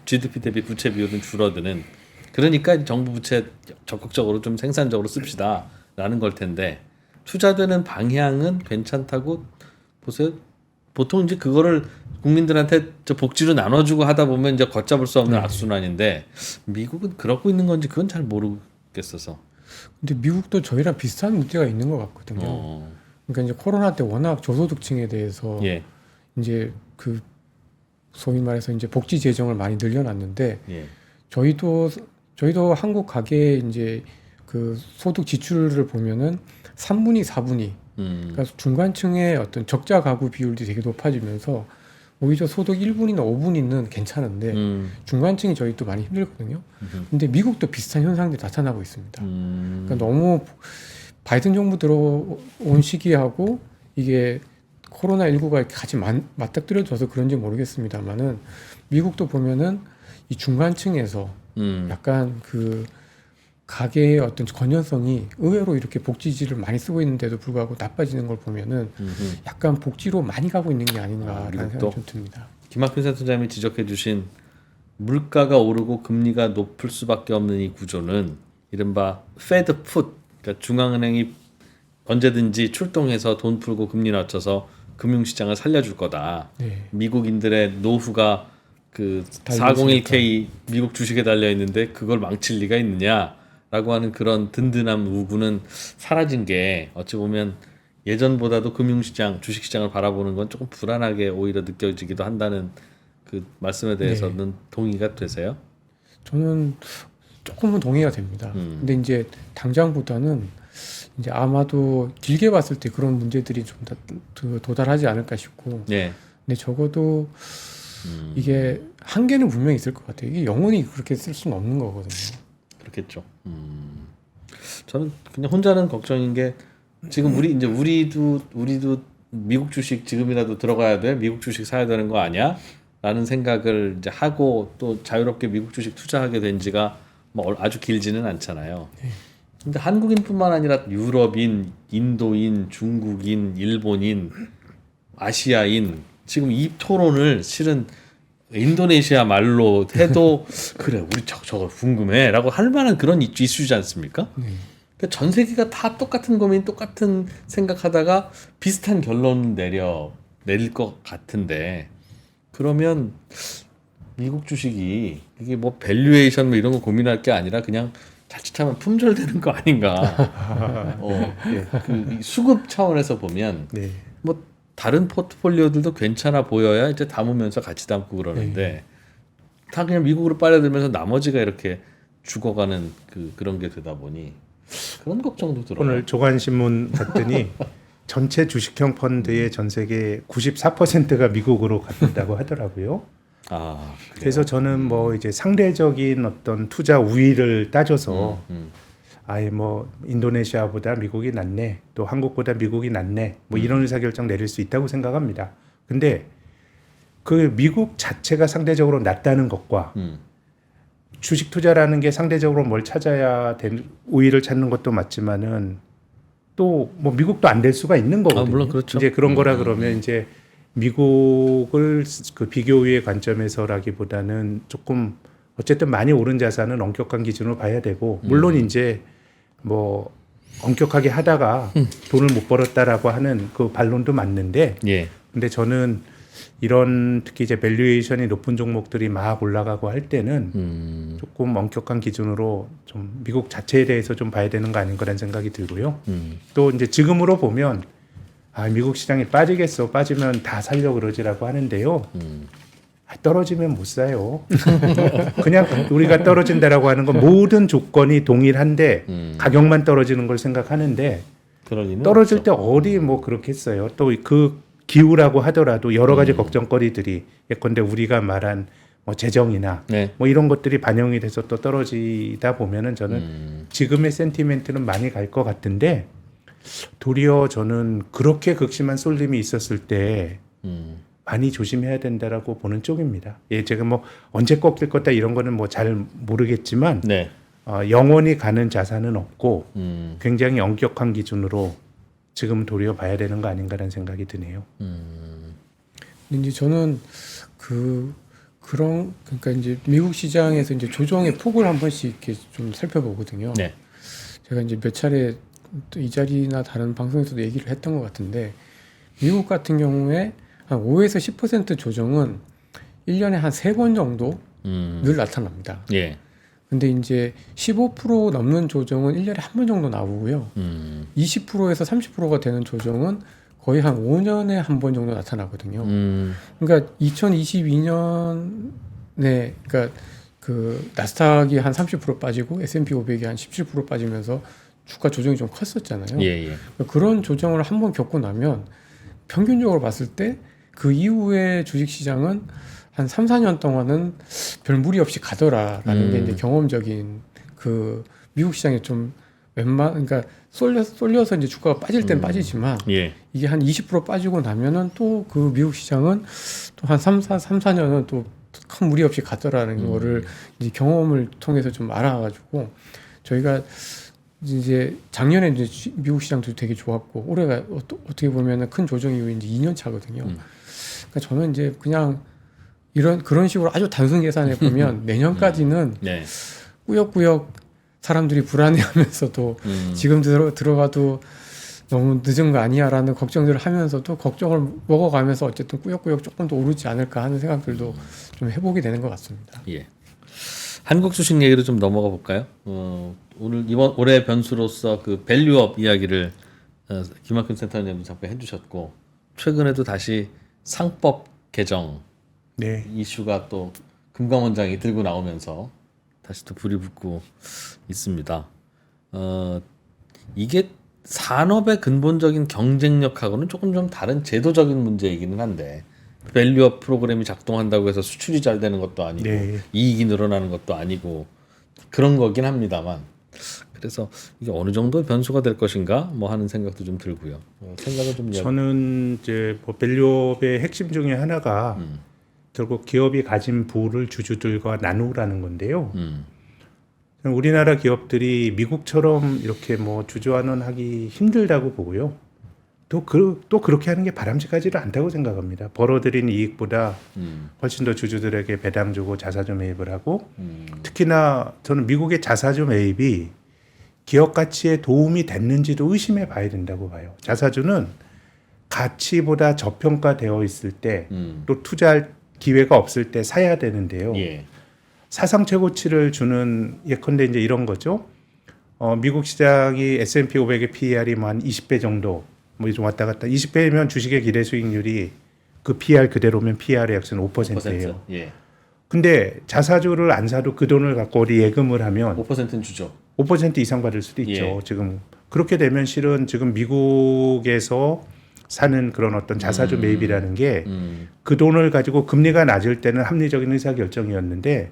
A: GDP 대비 부채 비율은 줄어드는. 그러니까 정부 부채 적극적으로 좀 생산적으로 씁시다라는 걸 텐데 투자되는 방향은 괜찮다고 보세요. 보통 이제 그거를 국민들한테 저 복지로 나눠주고 하다 보면 이제 걷잡을 수 없는 악순환인데 미국은 그러고 있는 건지 그건 잘 모르겠어서.
B: 근데 미국도 저희랑 비슷한 문제가 있는 것 같거든요. 그러니까 이제 코로나 때 워낙 저소득층에 대해서
A: 예.
B: 이제 그 소위 말해서 이제 복지 재정을 많이 늘려놨는데
A: 예.
B: 저희도 한국 가계 이제 그 소득 지출을 보면은 3분위 4분위 그러니까 중간층의 어떤 적자 가구 비율이 되게 높아지면서 오히려 소득 1분위나 5분위는 괜찮은데 중간층이 저희도 많이 힘들거든요. 근데 미국도 비슷한 현상들이 나타나고 있습니다. 그러니까 너무 바이든 정부 들어온 시기하고 이게 코로나19가 같이 맞닥뜨려져서 그런지 모르겠습니다만은 미국도 보면은 이 중간층에서 약간 그 가계의 어떤 건전성이 의외로 이렇게 복지지를 많이 쓰고 있는데도 불구하고 나빠지는 걸 보면은 약간 복지로 많이 가고 있는 게 아닌가라는 생각이 좀 듭니다.
A: 김학균 센터장님이 지적해주신 물가가 오르고 금리가 높을 수밖에 없는 이 구조는 이른바 Fed Put, 그러니까 중앙은행이 언제든지 출동해서 돈 풀고 금리 낮춰서 금융시장을 살려줄 거다.
B: 네.
A: 미국인들의 노후가 그 401k 미국 주식에 달려 있는데 그걸 망칠 리가 있느냐라고 하는 그런 든든한 우구는 사라진 게 어찌 보면 예전보다도 금융시장, 주식시장을 바라보는 건 조금 불안하게 오히려 느껴지기도 한다는 그 말씀에 대해서는 동의가 되세요?
B: 저는 조금은 동의가 됩니다. 근데 이제 당장보다는 이제 아마도 길게 봤을 때 그런 문제들이 좀 더 도달하지 않을까 싶고,
A: 예.
B: 근데 적어도 이게 한계는 분명히 있을 것 같아요. 이게 영원히 그렇게 쓸 수는 없는 거거든요.
A: 그렇겠죠. 저는 그냥 혼자는 걱정인 게 지금 우리도 미국 주식 지금이라도 들어가야 돼, 미국 주식 사야 되는 거 아니야? 라는 생각을 이제 하고 또 자유롭게 미국 주식 투자하게 된 지가 뭐 아주 길지는 않잖아요. 근데 한국인뿐만 아니라 유럽인, 인도인, 중국인, 일본인, 아시아인 지금 이 토론을 실은 인도네시아 말로 해도 그래 우리 저거 궁금해라고 할 만한 그런 이슈지 않습니까? 그러니까 전 세계가 다 똑같은 고민, 똑같은 생각하다가 비슷한 결론 내릴 것 같은데 그러면 미국 주식이 이게 뭐 밸류에이션 뭐 이런 거 고민할 게 아니라 그냥 자칫하면 품절되는 거 아닌가?
C: 네.
A: 그 수급 차원에서 보면
C: 네.
A: 뭐 다른 포트폴리오들도 괜찮아 보여야 이제 담으면서 같이 담고 그러는데 다 그냥 미국으로 빨려들면서 나머지가 이렇게 죽어가는 그런 게 되다 보니 그런 걱정도 들어요.
C: 오늘 조간신문 봤더니 전체 주식형 펀드의 전 세계 94%가 미국으로 간다고 하더라고요.
A: 그래요?
C: 그래서 저는 뭐 이제 상대적인 어떤 투자 우위를 따져서 아예 뭐 인도네시아보다 미국이 낫네, 또 한국보다 미국이 낫네, 뭐 이런 의사결정 내릴 수 있다고 생각합니다. 근데 그 미국 자체가 상대적으로 낫다는 것과 주식 투자라는 게 상대적으로 뭘 찾아야 된 우위를 찾는 것도 맞지만은 또 뭐 미국도 안 될 수가 있는 거거든요.
A: 물론 그렇죠.
C: 이제 그런 거라 그러면 이제 미국을 그 비교 우위의 관점에서라기보다는 조금 어쨌든 많이 오른 자산은 엄격한 기준으로 봐야 되고 물론 이제 뭐 엄격하게 하다가 돈을 못 벌었다라고 하는 그 반론도 맞는데
A: 예.
C: 근데 저는 이런 특히 이제 밸류에이션이 높은 종목들이 막 올라가고 할 때는 조금 엄격한 기준으로 좀 미국 자체에 대해서 좀 봐야 되는 거 아닌가라는 생각이 들고요. 또 이제 지금으로 보면 미국 시장이 빠지겠어, 빠지면 다 살려 그러지라고 하는데요. 떨어지면 못 사요. 그냥 우리가 떨어진다라고 하는 건 모든 조건이 동일한데 가격만 떨어지는 걸 생각하는데
A: 그럴 리는
C: 떨어질
A: 없죠.
C: 때 어디 뭐 그렇겠어요. 또 그 기후라고 하더라도 여러 가지 걱정거리들이 예컨대 우리가 말한 뭐 재정이나
A: 네.
C: 뭐 이런 것들이 반영이 돼서 또 떨어지다 보면은 저는 지금의 센티멘트는 많이 갈 것 같은데 도리어 저는 그렇게 극심한 쏠림이 있었을 때 많이 조심해야 된다라고 보는 쪽입니다. 예, 제가 뭐 언제 꺾일 거다 이런 거는 뭐 잘 모르겠지만
A: 네.
C: 영원히 가는 자산은 없고 굉장히 엄격한 기준으로 지금 도리어 봐야 되는 거 아닌가라는 생각이 드네요.
B: 근데 이제 저는 그러니까 이제 미국 시장에서 이제 조정의 폭을 한 번씩 이렇게 좀 살펴보거든요.
A: 네.
B: 제가 이제 몇 차례 또 이 자리나 다른 방송에서도 얘기를 했던 것 같은데 미국 같은 경우에 한 5에서 10% 조정은 1년에 한 3번 정도 늘 나타납니다.
A: 예.
B: 근데 이제 15% 넘는 조정은 1년에 한 번 정도 나오고요. 20%에서 30%가 되는 조정은 거의 한 5년에 한 번 정도 나타나거든요. 그러니까 2022년에 그러니까 그 나스닥이 한 30% 빠지고 S&P 500이 한 17% 빠지면서 주가 조정이 좀 컸었잖아요.
A: 예.
B: 그런 조정을 한 번 겪고 나면 평균적으로 봤을 때 그 이후에 주식시장은 한 3, 4년 동안은 별 무리 없이 가더라라는 게 이제 경험적인 그 미국 시장에 좀 그러니까 쏠려서 이제 주가가 빠질 땐 빠지지만
A: 예.
B: 이게 한 20% 빠지고 나면은 또 그 미국 시장은 또 한 3, 4년은 또 큰 무리 없이 가더라는 거를 이제 경험을 통해서 좀 알아가지고 저희가 이제 작년에 이제 미국 시장도 되게 좋았고 올해가 어떻게 보면은 큰 조정 이후 이제 2년 차거든요. 그러니까 저는 이제 그냥 그런 식으로 아주 단순 계산해 보면 내년까지는
A: 네.
B: 꾸역꾸역 사람들이 불안해하면서도 지금 들어가도 너무 늦은 거 아니야라는 걱정들을 하면서도 걱정을 먹어가면서 어쨌든 꾸역꾸역 조금 더 오르지 않을까 하는 생각들도 좀 해보게 되는 것 같습니다.
A: 예. 한국 주식 얘기로 좀 넘어가 볼까요? 오늘 올해 변수로서 그 밸류업 이야기를 김학균 센터장님도 잠깐 해주셨고 최근에도 다시 상법 개정
C: 네.
A: 이슈가 또 금감원장이 들고 나오면서 다시 또 불이 붙고 있습니다. 이게 산업의 근본적인 경쟁력하고는 조금 좀 다른 제도적인 문제이기는 한데 밸류업 프로그램이 작동한다고 해서 수출이 잘 되는 것도 아니고
C: 네.
A: 이익이 늘어나는 것도 아니고 그런 거긴 합니다만 그래서 이게 어느 정도 변수가 될 것인가 뭐 하는 생각도 좀 들고요. 생각을 좀
C: 저는 이제 뭐 밸류업의 핵심 중에 하나가 결국 기업이 가진 부를 주주들과 나누라는 건데요. 우리나라 기업들이 미국처럼 이렇게 뭐 주주환원하기 힘들다고 보고요. 또 그렇게 하는 게 바람직하지는 않다고 생각합니다. 벌어들인 이익보다 훨씬 더 주주들에게 배당 주고 자사주 매입을 하고 특히나 저는 미국의 자사주 매입이 기업 가치에 도움이 됐는지도 의심해 봐야 된다고 봐요. 자사주는 가치보다 저평가되어 있을 때 또 투자할 기회가 없을 때 사야 되는데요.
A: 예.
C: 사상 최고치를 주는 예컨대 이제 이런 거죠. 미국 시장이 S&P 500의 PER이 뭐 한 20배 정도 뭐 좀 왔다 갔다 20배면 주식의 기대 수익률이 그 PER 그대로면 PER의 약수는 5%예요.
A: 예.
C: 근데 자사주를 안 사도 그 돈을 갖고 어디 예금을 하면
A: 5%는 주죠.
C: 5% 이상 받을 수도 있죠.
A: 예.
C: 지금 그렇게 되면 실은 지금 미국에서 사는 그런 어떤 자사주 매입이라는 게 그 돈을 가지고 금리가 낮을 때는 합리적인 의사결정이었는데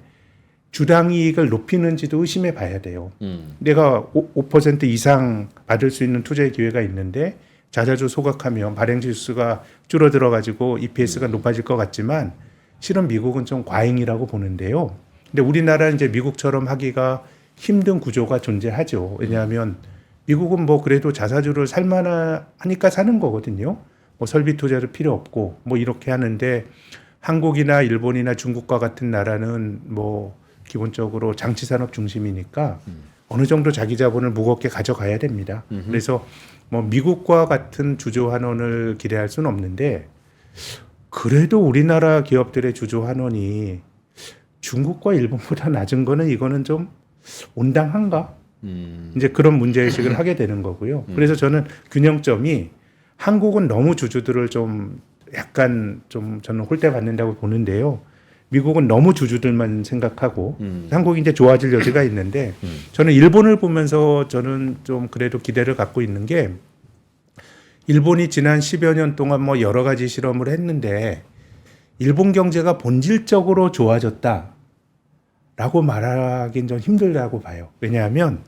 C: 주당 이익을 높이는지도 의심해 봐야 돼요. 내가 5% 이상 받을 수 있는 투자의 기회가 있는데 자사주 소각하면 발행 지수가 줄어들어 가지고 EPS가 높아질 것 같지만 실은 미국은 좀 과잉이라고 보는데요. 근데 우리나라는 이제 미국처럼 하기가 힘든 구조가 존재하죠. 왜냐하면 미국은 뭐 그래도 자사주를 살만하니까 사는 거거든요. 뭐 설비 투자도 필요 없고 뭐 이렇게 하는데 한국이나 일본이나 중국과 같은 나라는 뭐 기본적으로 장치 산업 중심이니까 어느 정도 자기 자본을 무겁게 가져가야 됩니다. 그래서 뭐 미국과 같은 주주 환원을 기대할 수는 없는데 그래도 우리나라 기업들의 주주 환원이 중국과 일본보다 낮은 거는 이거는 좀 온당한가? 이제 그런 문제의식을 하게 되는 거고요. 그래서 저는 균형점이 한국은 너무 주주들을 좀 약간 좀 저는 홀대받는다고 보는데요. 미국은 너무 주주들만 생각하고 한국이 이제 좋아질 여지가 있는데 저는 일본을 보면서 저는 좀 그래도 기대를 갖고 있는 게 일본이 지난 10여 년 동안 뭐 여러 가지 실험을 했는데 일본 경제가 본질적으로 좋아졌다라고 말하기는 좀 힘들다고 봐요. 왜냐하면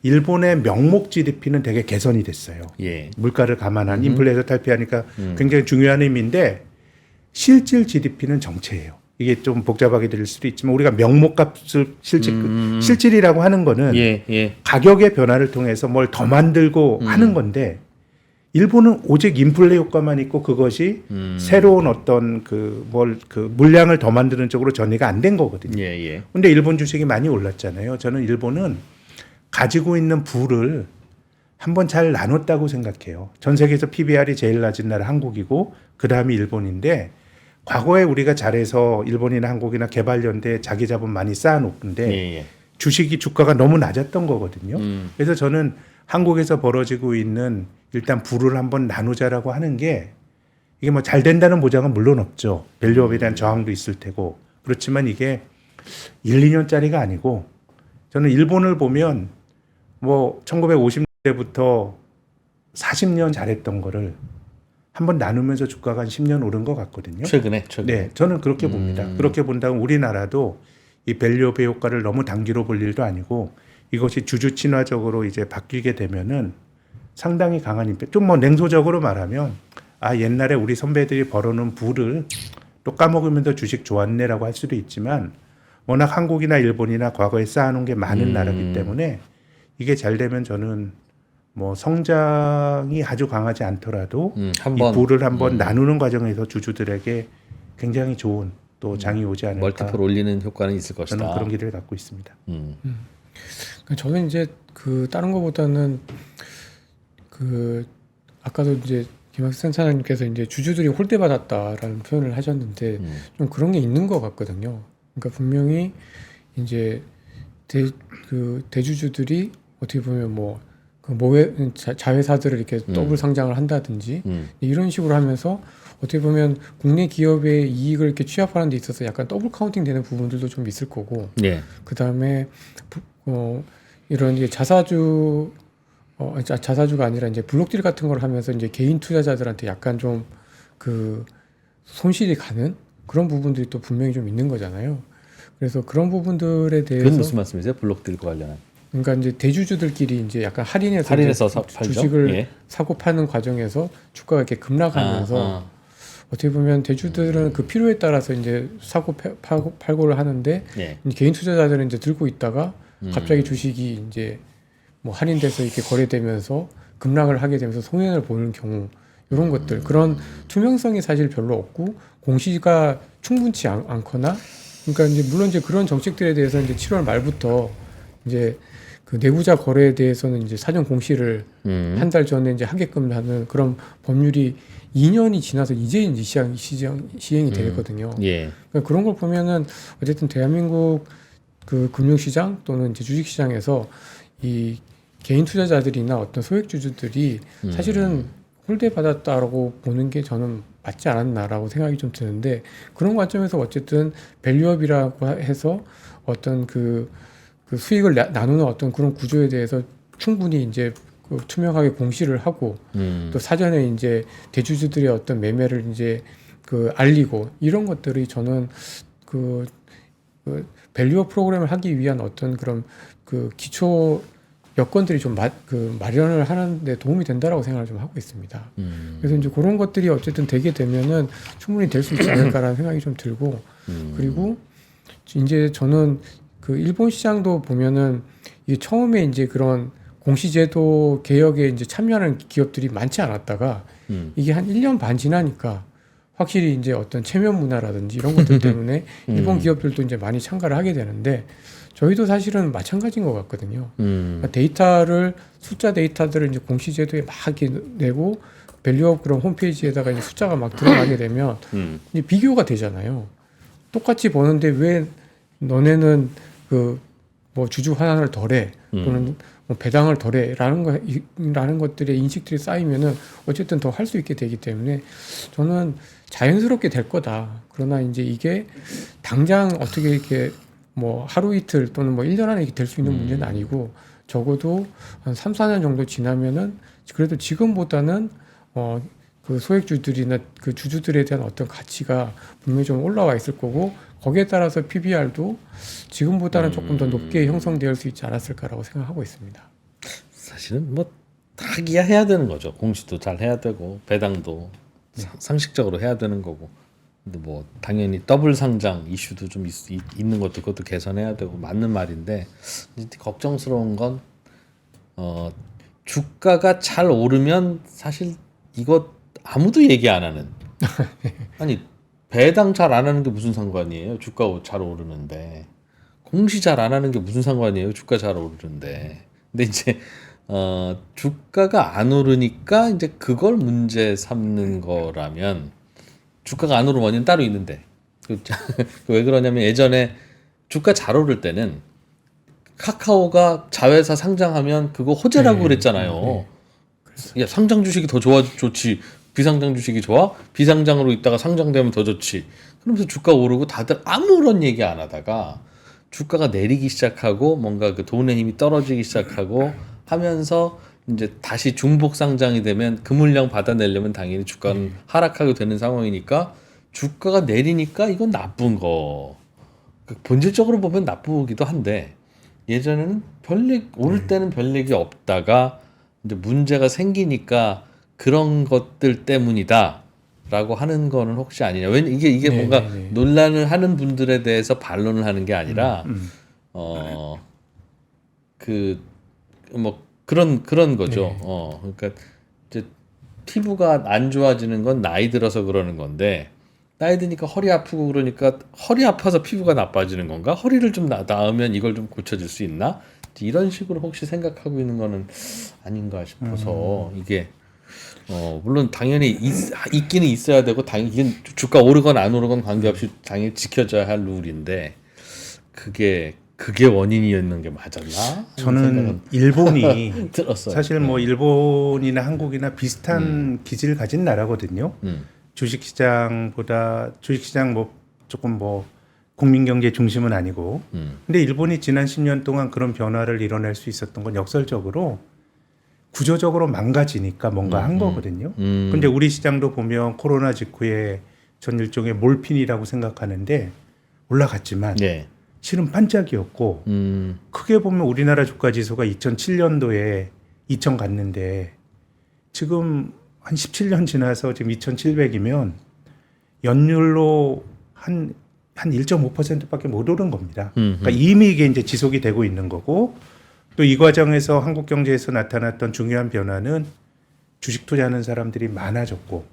C: 일본의 명목 GDP는 되게 개선이 됐어요.
A: 예.
C: 물가를 감안한 인플레에서 탈피하니까 굉장히 중요한 의미인데 실질 GDP는 정체예요. 이게 좀 복잡하게 들릴 수도 있지만 우리가 명목값을 실질이라고 하는 거는
A: 예.
C: 가격의 변화를 통해서 뭘 더 만들고 하는 건데 일본은 오직 인플레 효과만 있고 그것이 새로운 어떤 그 물량을 더 만드는 쪽으로 전이가 안 된 거거든요.
A: 예.
C: 근데 일본 주식이 많이 올랐잖아요. 저는 일본은 가지고 있는 부를 한번 잘 나눴다고 생각해요. 전 세계에서 PBR이 제일 낮은 나라 한국이고 그다음이 일본인데 과거에 우리가 잘해서 일본이나 한국이나 개발연대 자기 자본 많이 쌓아놓는데
A: 예.
C: 주식이 주가가 너무 낮았던 거거든요. 그래서 저는 한국에서 벌어지고 있는 일단 부를 한번 나누자라고 하는 게 이게 뭐 잘 된다는 보장은 물론 없죠. 밸류업에 대한 저항도 있을 테고 그렇지만 이게 1, 2년짜리가 아니고 저는 일본을 보면 뭐 1950년대부터 40년 잘했던 거를 한번 나누면서 주가가 한 10년 오른 것 같거든요.
A: 최근에.
C: 네, 저는 그렇게 봅니다. 그렇게 본다면 우리나라도 이 밸류업의 효과를 너무 단기로 볼 일도 아니고 이것이 주주 친화적으로 이제 바뀌게 되면은 상당히 강한 임팩트. 좀 뭐 냉소적으로 말하면 옛날에 우리 선배들이 벌어놓은 부를 또 까먹으면서 주식 좋았네라고 할 수도 있지만 워낙 한국이나 일본이나 과거에 쌓아놓은 게 많은 나라이기 때문에 이게 잘 되면 저는 뭐 성장이 아주 강하지 않더라도 이 부를 한번 나누는 과정에서 주주들에게 굉장히 좋은 또 장이 오지 않을까.
A: 멀티플 올리는 효과는 있을 것이다.
C: 저는 그런 기대를 갖고 있습니다.
B: 그러니까 저는 이제 그 다른 것보다는 그 아까도 이제 김학수 센터장님께서 이제 주주들이 홀대받았다라는 표현을 하셨는데 좀 그런 게 있는 것 같거든요. 그러니까 분명히 이제 대주주들이 어떻게 보면 뭐 그 자회사들을 이렇게 더블 상장을 한다든지 이런 식으로 하면서 어떻게 보면 국내 기업의 이익을 이렇게 취합하는 데 있어서 약간 더블 카운팅 되는 부분들도 좀 있을 거고
A: 예.
B: 그 다음에 이런 이제 자사주가 아니라 이제 블록딜 같은 걸 하면서 이제 개인 투자자들한테 약간 좀 그 손실이 가는 그런 부분들이 또 분명히 좀 있는 거잖아요. 그래서 그런 부분들에 대해서
A: 그건 무슨 말씀이세요? 블록딜과 관련한.
B: 그러니까 이제 대주주들끼리 이제 약간 할인해서
A: 팔죠?
B: 주식을
A: 예.
B: 사고 파는 과정에서 주가가 이렇게 급락하면서 어떻게 보면 대주들은 그 필요에 따라서 이제 사고 팔고를 하는데
A: 예.
B: 개인 투자자들은 이제 들고 있다가 갑자기 주식이 이제 뭐 할인돼서 이렇게 거래되면서 급락을 하게 되면서 손해를 보는 경우 이런 것들 그런 투명성이 사실 별로 없고 공시가 충분치 않거나 그러니까 이제 물론 이제 그런 정책들에 대해서 이제 7월 말부터 이제 그 내부자 거래에 대해서는 이제 사전 공시를 한 달 전에 이제 하게끔 하는 그런 법률이 2년이 지나서 이제 시행이 되거든요.
A: 예.
B: 그러니까 그런 걸 보면은 어쨌든 대한민국 그 금융시장 또는 이제 주식시장에서 이 개인 투자자들이나 어떤 소액주주들이 사실은 홀대 받았다라고 보는 게 저는 맞지 않았나라고 생각이 좀 드는데 그런 관점에서 어쨌든 밸류업이라고 해서 어떤 그 수익을 나누는 어떤 그런 구조에 대해서 충분히 이제 그 투명하게 공시를 하고 또 사전에 이제 대주주들의 어떤 매매를 이제 그 알리고 이런 것들이 저는 그 밸류업 프로그램을 하기 위한 어떤 그런 그 기초 여건들이 좀 마련을 하는데 도움이 된다라고 생각을 좀 하고 있습니다. 그래서 이제 그런 것들이 어쨌든 되게 되면은 충분히 될 수 있지 않을까라는 생각이 좀 들고 그리고 이제 저는 그 일본 시장도 보면은 이게 처음에 이제 그런 공시제도 개혁에 이제 참여하는 기업들이 많지 않았다가 이게 한 1년 반 지나니까 확실히 이제 어떤 체면 문화라든지 이런 것들 때문에 일본 기업들도 이제 많이 참가를 하게 되는데 저희도 사실은 마찬가지인 것 같거든요. 그러니까 숫자 데이터들을 이제 공시제도에 막 이렇게 내고 밸류업 그런 홈페이지에다가 이제 숫자가 막 들어가게 되면 이제 비교가 되잖아요. 똑같이 버는데 왜 너네는 그 뭐 주주 환원을 덜해 또는 뭐 배당을 덜해라는 것들의 인식들이 쌓이면은 어쨌든 더 할 수 있게 되기 때문에 저는 자연스럽게 될 거다. 그러나 이제 이게 당장 어떻게 이렇게 뭐 하루 이틀 또는 뭐 1년 안에 될 수 있는 문제는 아니고 적어도 한 3, 4년 정도 지나면은 그래도 지금보다는 그 소액주들이나 그 주주들에 대한 어떤 가치가 분명히 좀 올라와 있을 거고 거기에 따라서 PBR도 지금보다는 조금 더 높게 형성될 수 있지 않았을까라고 생각하고 있습니다.
A: 사실은 뭐 하기야 해야 되는 거죠. 공시도 잘 해야 되고 배당도 상식적으로 해야 되는 거고. 근데 뭐 당연히 더블 상장 이슈도 좀 있는 것도 그것도 개선해야 되고 맞는 말인데 걱정스러운 건 주가가 잘 오르면 사실 이거 아무도 얘기 안 하는 아니 배당 잘 안 하는 게 무슨 상관이에요? 주가 잘 오르는데 공시 잘 안 하는 게 무슨 상관이에요? 주가 잘 오르는데 근데 이제 주가가 안 오르니까 이제 그걸 문제 삼는 거라면 주가가 안 오르는 원인은 따로 있는데 왜 그러냐면 예전에 주가 잘 오를 때는 카카오가 자회사 상장하면 그거 호재라고 그랬잖아요. 야 상장 주식이 더 좋지 비상장 주식이 좋아? 비상장으로 있다가 상장되면 더 좋지. 그러면서 주가 오르고 다들 아무런 얘기 안 하다가 주가가 내리기 시작하고 뭔가 그 돈의 힘이 떨어지기 시작하고 하면서 이제 다시 중복 상장이 되면 그 물량 받아내려면 당연히 주가는 하락하게 되는 상황이니까 주가가 내리니까 이건 나쁜 거. 본질적으로 보면 나쁘기도 한데 예전에는 오를 때는 별 얘기 없다가 이제 문제가 생기니까 그런 것들 때문이다라고 하는 거는 혹시 아니냐? 왜냐 이게 뭔가 논란을 하는 분들에 대해서 반론을 하는 게 아니라 그런 거죠. 그러니까 이제 피부가 안 좋아지는 건 나이 들어서 그러는 건데 나이 드니까 허리 아프고 그러니까 허리 아파서 피부가 나빠지는 건가? 허리를 좀 나으면 이걸 좀 고쳐줄 수 있나? 이런 식으로 혹시 생각하고 있는 거는 아닌가 싶어서 이게 물론 당연히 있기는 있어야 되고 당연히 이건 주가 오르건 안 오르건 관계없이 당연히 지켜져야 할 룰인데 그게 그게 원인이었는 게 맞았나? 하는
C: 저는
A: 생각은
C: 일본이
A: 들었어요.
C: 사실 뭐 일본이나 한국이나 비슷한 기질을 가진 나라거든요. 주식시장보다 주식시장 뭐 조금 뭐 국민 경제 중심은 아니고. 근데 일본이 지난 10년 동안 그런 변화를 이뤄낼 수 있었던 건 역설적으로 구조적으로 망가지니까 뭔가 한 거거든요. 근데 우리 시장도 보면 코로나 직후에 전 일종의 몰핀이라고 생각하는데 올라갔지만
A: 네.
C: 실은 반짝이었고 크게 보면 우리나라 주가 지수가 2007년도에 2000 갔는데 지금 한 17년 지나서 지금 2700이면 연율로 한 1.5%밖에 못 오른 겁니다. 그러니까 이미 이게 이제 지속이 되고 있는 거고 또 이 과정에서 한국 경제에서 나타났던 중요한 변화는 주식 투자하는 사람들이 많아졌고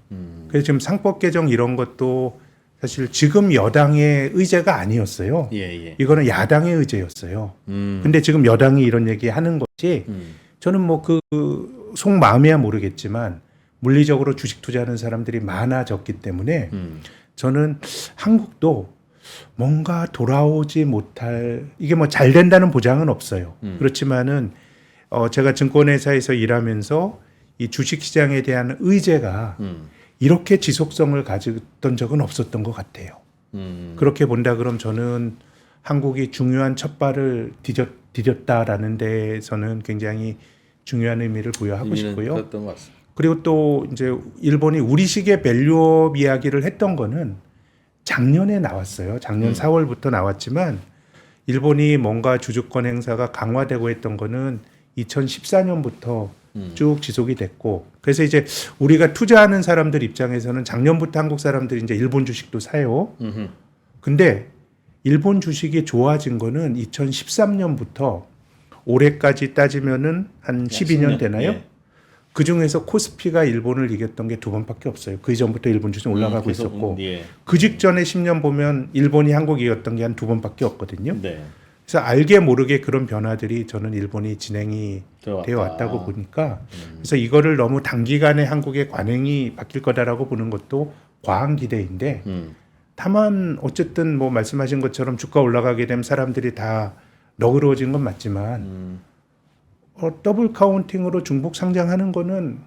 C: 그래서 지금 상법 개정 이런 것도 사실 지금 여당의 의제가 아니었어요.
A: 예.
C: 이거는 야당의 의제였어요. 근데 지금 여당이 이런 얘기 하는 것이 저는 뭐 그 속마음이야 모르겠지만 물리적으로 주식 투자하는 사람들이 많아졌기 때문에 저는 한국도 뭔가 돌아오지 못할 이게 뭐 잘 된다는 보장은 없어요. 그렇지만은 제가 증권회사에서 일하면서 이 주식시장에 대한 의제가 이렇게 지속성을 가졌던 적은 없었던 것 같아요. 그렇게 본다 그럼 저는 한국이 중요한 첫발을 디뎠다라는 데에서는 굉장히 중요한 의미를 부여하고 싶고요.
A: 그랬던 것 같습니다.
C: 그리고 또 이제 일본이 우리식의 밸류업 이야기를 했던 거는 작년에 나왔어요. 작년 4월부터 나왔지만 일본이 뭔가 주주권 행사가 강화되고 했던 거는 2014년부터 쭉 지속이 됐고 그래서 이제 우리가 투자하는 사람들 입장에서는 작년부터 한국 사람들이 이제 일본 주식도 사요. 근데 일본 주식이 좋아진 거는 2013년부터 올해까지 따지면은 한 12년 되나요?
A: 예.
C: 그 중에서 코스피가 일본을 이겼던 게 2번밖에 없어요. 그 이전부터 일본 주식 올라가고
A: 계속,
C: 있었고
A: 예.
C: 그 직전에 10년 보면 일본이 한국 이겼던 게 한 2번밖에 없거든요.
A: 네.
C: 그래서 알게 모르게 그런 변화들이 저는 일본이 진행이
A: 들어왔다.
C: 되어 왔다고 보니까 그래서 이거를 너무 단기간에 한국의 관행이 바뀔 거다라고 보는 것도 과한 기대인데 다만 어쨌든 뭐 말씀하신 것처럼 주가 올라가게 되면 사람들이 다 너그러워진 건 맞지만 더블 카운팅으로 중복 상장하는 거는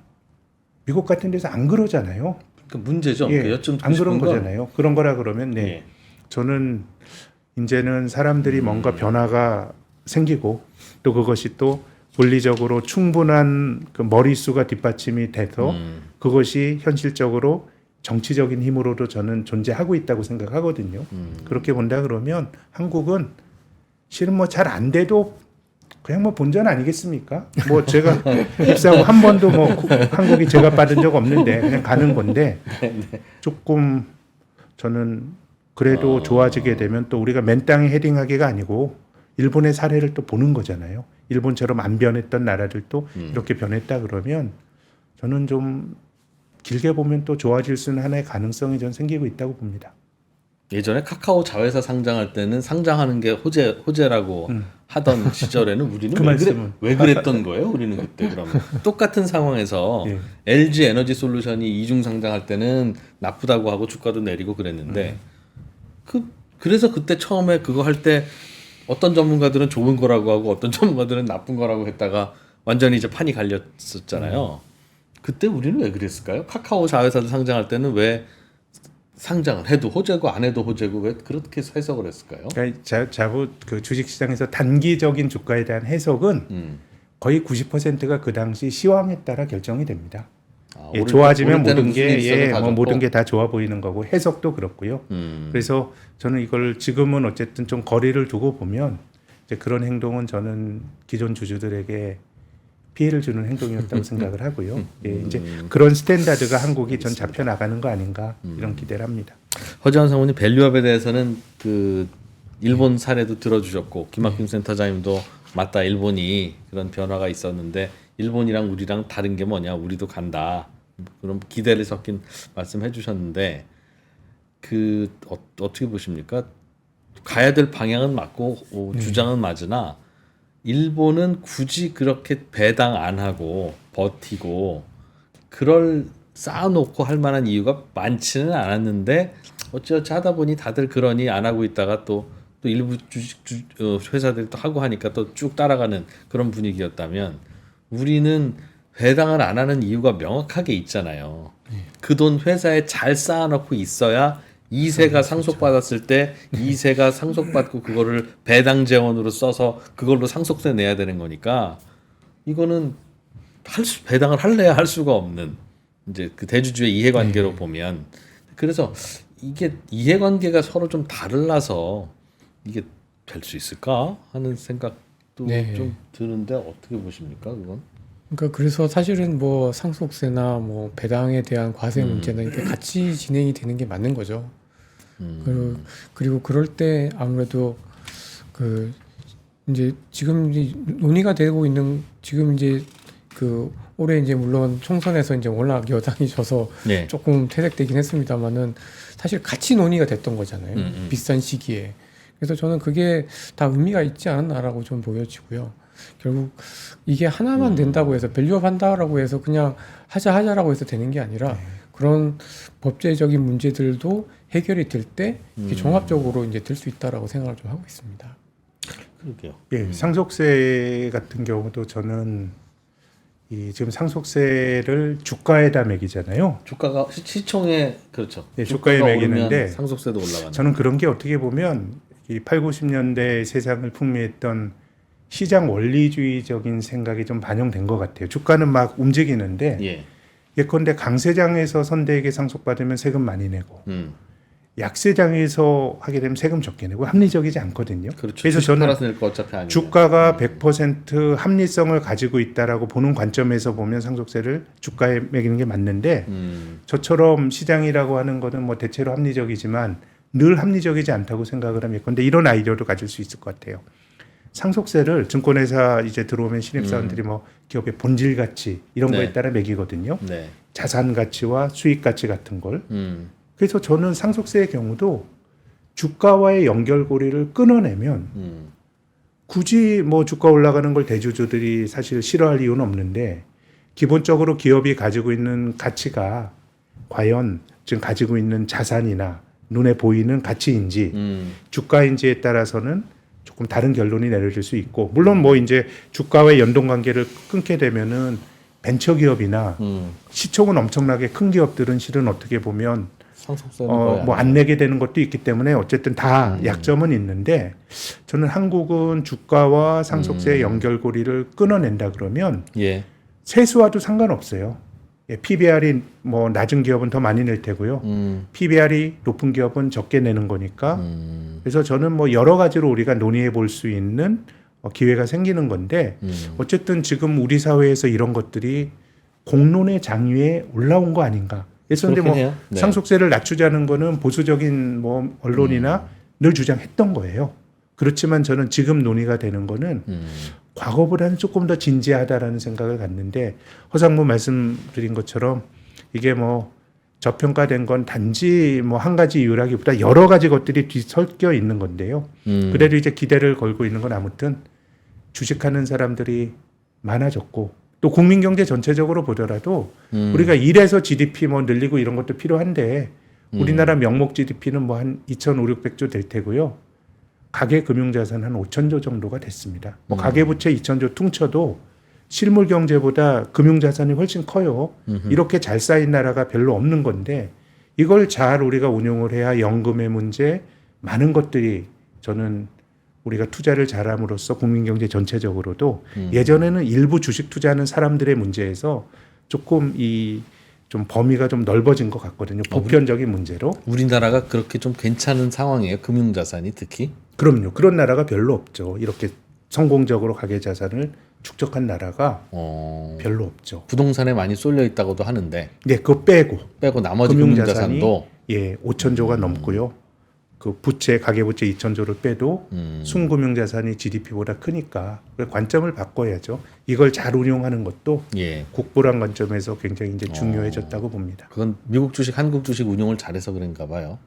C: 미국 같은 데서 안 그러잖아요.
A: 그 문제죠.
C: 예,
A: 그 여쭙고
C: 안 그런
A: 싶은 건
C: 거잖아요. 그런 거라 그러면 네.
A: 예.
C: 저는 이제는 사람들이 뭔가 변화가 생기고 또 그것이 또 물리적으로 충분한 그 머릿수가 뒷받침이 돼서 그것이 현실적으로 정치적인 힘으로도 저는 존재하고 있다고 생각하거든요. 그렇게 본다 그러면 한국은 실은 뭐 잘 안 돼도 그냥 뭐 본전 아니겠습니까? 뭐 제가 입사하고 한 번도 뭐 한국이 제가 받은 적 없는데 그냥 가는 건데 조금 저는 그래도 좋아지게 되면 또 우리가 맨 땅에 헤딩하기가 아니고 일본의 사례를 또 보는 거잖아요. 일본처럼 안 변했던 나라들도 이렇게 변했다 그러면 저는 좀 길게 보면 또 좋아질 수 있는 하나의 가능성이 전 생기고 있다고 봅니다.
A: 예전에 카카오 자회사 상장할 때는 상장하는 게 호재라고 하던 시절에는 우리는
C: 그 말씀은.
A: 왜 그랬던 거예요? 우리는 그때 그러면 똑같은 상황에서
C: 예.
A: LG 에너지 솔루션이 이중 상장할 때는 나쁘다고 하고 주가도 내리고 그랬는데 그래서 그때 처음에 그거 할 때 어떤 전문가들은 좋은 거라고 하고 어떤 전문가들은 나쁜 거라고 했다가 완전히 이제 판이 갈렸었잖아요. 그때 우리는 왜 그랬을까요? 카카오 자회사도 상장할 때는 왜 상장을 해도 호재고 안 해도 호재고 왜 그렇게 해석을 했을까요?
C: 그러니까 그 주식시장에서 단기적인 주가에 대한 해석은 거의 90%가 그 당시 시황에 따라 결정이 됩니다. 예, 좋아지면 모든 게 모든 게 다 좋아 보이는 거고 해석도 그렇고요. 그래서 저는 이걸 지금은 어쨌든 좀 거리를 두고 보면 이제 그런 행동은 저는 기존 주주들에게 피해를 주는 행동이었다고 생각을 하고요. 예, 이제 그런 스탠다드가 한국이 전 잡혀 나가는 거 아닌가 이런 기대를 합니다.
A: 허재환 상무님 밸류업에 대해서는 그 일본 사례도 들어주셨고 김학김 센터장님도 맞다 일본이 그런 변화가 있었는데 일본이랑 우리랑 다른 게 뭐냐 우리도 간다 그런 기대를 섞인 말씀해 주셨는데 그 어떻게 보십니까? 가야 될 방향은 맞고 주장은 맞으나 일본은 굳이 그렇게 배당 안 하고 버티고 그럴 쌓아놓고 할 만한 이유가 많지는 않았는데 어찌어찌 하다 보니 다들 그러니 안 하고 있다가 또 또 일부 회사들이 또 하고 하니까 또 쭉 따라가는 그런 분위기였다면 우리는 배당을 안 하는 이유가 명확하게 있잖아요. 그 돈 회사에 잘 쌓아놓고 있어야 2세가 상속받았을 때 2세가 상속받고 그거를 배당 재원으로 써서 그걸로 상속세 내야 되는 거니까 이거는 배당을 할래야 할 수가 없는 이제 그 대주주의 이해관계로 보면 그래서 이게 이해관계가 서로 좀 달라서 이게 될 수 있을까 하는 생각도 좀 드는데 어떻게 보십니까 그건?
B: 그러니까 그래서 사실은 뭐 상속세나 뭐 배당에 대한 과세 문제는 이게 같이 진행이 되는 게 맞는 거죠. 그리고 그럴 때 아무래도 그 이제 지금 이제 논의가 되고 있는 지금 이제 그 올해 이제 물론 총선에서 이제 워낙 여당이 져서 조금 퇴색되긴 했습니다만은 사실 같이 논의가 됐던 거잖아요. 비슷한 시기에. 그래서 저는 그게 다 의미가 있지 않았나라고 좀 보여지고요. 결국 이게 하나만 된다고 해서 밸류업 한다라고 해서 그냥 하자라고 해서 되는 게 아니라 그런 법제적인 문제들도 해결이 될 때 종합적으로 이제 될 수 있다라고 생각을 좀 하고 있습니다.
A: 그러게요.
C: 예, 상속세 같은 경우도 저는 이 지금 상속세를 주가에다 매기잖아요.
A: 주가가 시총에 그렇죠.
C: 예, 주가에 매기는데
A: 상속세도 올라가는.
C: 저는 그런 게 어떻게 보면 이 8, 90년대 세상을 풍미했던 시장 원리주의적인 생각이 좀 반영된 것 같아요. 주가는 막 움직이는데 예컨대 강세장에서 선대에게 상속받으면 세금 많이 내고 약세장에서 하게 되면 세금 적게 내고 합리적이지 않거든요.
A: 그렇죠.
C: 그래서 저는
A: 어차피
C: 주가가 100% 합리성을 가지고 있다라고 보는 관점에서 보면 상속세를 주가에 매기는 게 맞는데 저처럼 시장이라고 하는 거는 뭐 대체로 합리적이지만 늘 합리적이지 않다고 생각을 하면 예컨대 이런 아이디어도 가질 수 있을 것 같아요. 상속세를 증권회사 이제 들어오면 신입사원들이 뭐 기업의 본질 가치 이런 거에 따라 매기거든요. 자산 가치와 수익 가치 같은 걸. 그래서 저는 상속세의 경우도 주가와의 연결고리를 끊어내면 굳이 뭐 주가 올라가는 걸 대주주들이 사실 싫어할 이유는 없는데 기본적으로 기업이 가지고 있는 가치가 과연 지금 가지고 있는 자산이나 눈에 보이는 가치인지 주가인지에 따라서는 조금 다른 결론이 내려질 수 있고 물론 뭐 이제 주가와의 연동 관계를 끊게 되면은 벤처기업이나 시총은 엄청나게 큰 기업들은 실은 어떻게 보면 뭐 안 내게 되는 것도 있기 때문에 어쨌든 다 약점은 있는데 저는 한국은 주가와 상속세의 연결고리를 끊어낸다 그러면 세수와도 상관없어요. PBR이 뭐 낮은 기업은 더 많이 낼 테고요. PBR이 높은 기업은 적게 내는 거니까. 그래서 저는 뭐 여러 가지로 우리가 논의해 볼 수 있는 기회가 생기는 건데 어쨌든 지금 우리 사회에서 이런 것들이 공론의 장위에 올라온 거 아닌가. 그래서 근데 뭐 상속세를 낮추자는 거는 보수적인 뭐 언론이나 늘 주장했던 거예요. 그렇지만 저는 지금 논의가 되는 거는 과거보다는 조금 더 진지하다라는 생각을 갖는데 허상무 말씀드린 것처럼 이게 뭐 저평가된 건 단지 뭐 한 가지 이유라기보다 여러 가지 것들이 뒤섞여 있는 건데요. 그래도 이제 기대를 걸고 있는 건 아무튼 주식하는 사람들이 많아졌고 또 국민 경제 전체적으로 보더라도 우리가 일해서 GDP 뭐 늘리고 이런 것도 필요한데 우리나라 명목 GDP는 뭐 한 2,500~600조 될 테고요. 가계 금융자산 한 5,000조 정도가 됐습니다. 뭐 가계부채 2,000조 퉁쳐도 실물 경제보다 금융자산이 훨씬 커요. 이렇게 잘 쌓인 나라가 별로 없는 건데 이걸 잘 우리가 운용을 해야 연금의 문제 많은 것들이 저는 우리가 투자를 잘함으로써 국민경제 전체적으로도 예전에는 일부 주식 투자하는 사람들의 문제에서 조금 좀 범위가 좀 넓어진 것 같거든요. 보편적인 문제로.
A: 우리나라가 그렇게 좀 괜찮은 상황이에요. 금융자산이 특히.
C: 그럼요. 그런 나라가 별로 없죠. 이렇게 성공적으로 가계자산을 축적한 나라가 별로 없죠.
A: 부동산에 많이 쏠려 있다고도 하는데.
C: 네, 그거 빼고
A: 나머지 금융자산도
C: 5,000조가 넘고요. 그 부채 가계부채 2,000조를 빼도 순금융자산이 GDP보다 크니까 관점을 바꿔야죠. 이걸 잘 운용하는 것도 국부란 관점에서 굉장히 이제 중요해졌다고 봅니다.
A: 그건 미국 주식, 한국 주식 운용을 잘해서 그런가 봐요.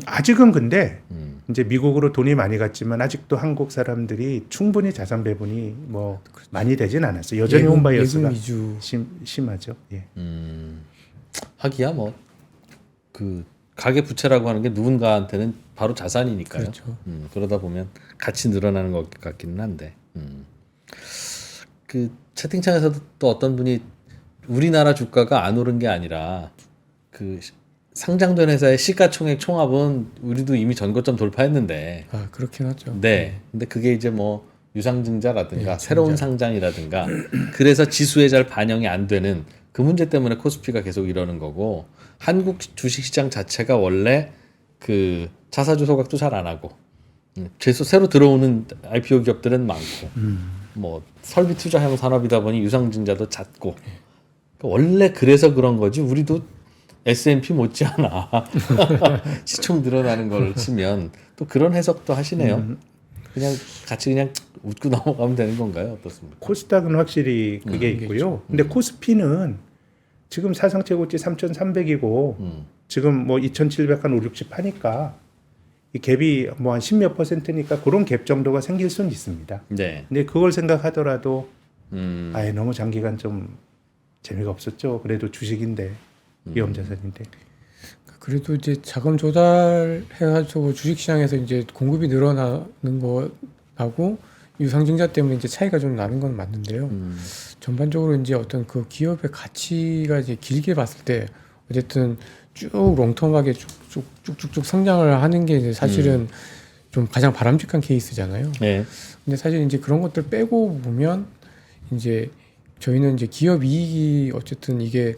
C: 아직은 근데 이제 미국으로 돈이 많이 갔지만 아직도 한국 사람들이 충분히 자산 배분이 뭐 많이 되진 않았어요. 여전히 홈바이어스가 심하죠.
A: 하기야 뭐 그 가계 부채라고 하는 게 누군가한테는 바로 자산이니까요.
B: 그렇죠.
A: 그러다 보면 같이 늘어나는 것 같기는 한데. 그 채팅창에서도 또 어떤 분이 우리나라 주가가 안 오른 게 아니라 그 상장된 회사의 시가총액 총합은 우리도 이미 전고점 돌파했는데.
B: 아 그렇긴 하죠.
A: 네. 근데 그게 이제 뭐 유상증자라든가
B: 네,
A: 새로운 상장이라든가 그래서 지수에 잘 반영이 안 되는 그 문제 때문에 코스피가 계속 이러는 거고 한국 주식시장 자체가 원래 그 자사주 소각도 잘 안 하고 새로 들어오는 IPO 기업들은 많고 뭐 설비 투자형 산업이다 보니 유상증자도 잦고 그러니까 원래 그래서 그런 거지 우리도 S&P 못지않아 시총 늘어나는 걸 치면 또 그런 해석도 하시네요. 그냥 같이 그냥 웃고 넘어가면 되는 건가요? 어떻습니까?
C: 코스닥은 확실히 그게 있고요. 근데 코스피는 지금 사상 최고치 3,300이고 지금 뭐 2,700 한 5, 60 하니까 이 갭이 뭐 한 10몇 %니까 그런 갭 정도가 생길 수는 있습니다.
A: 네.
C: 근데 그걸 생각하더라도 아예 너무 장기간 좀 재미가 없었죠. 그래도 주식인데 위험 자산인데.
B: 그래도 이제 자금 조달해가지고 주식시장에서 이제 공급이 늘어나는 거하고 유상증자 때문에 이제 차이가 좀 나는 건 맞는데요. 전반적으로 이제 어떤 그 기업의 가치가 이제 길게 봤을 때 어쨌든 쭉 롱텀하게 쭉쭉쭉 성장을 하는 게 이제 사실은 좀 가장 바람직한 케이스잖아요.
A: 네.
B: 근데 사실 이제 그런 것들 빼고 보면 이제 저희는 이제 기업 이익이 어쨌든 이게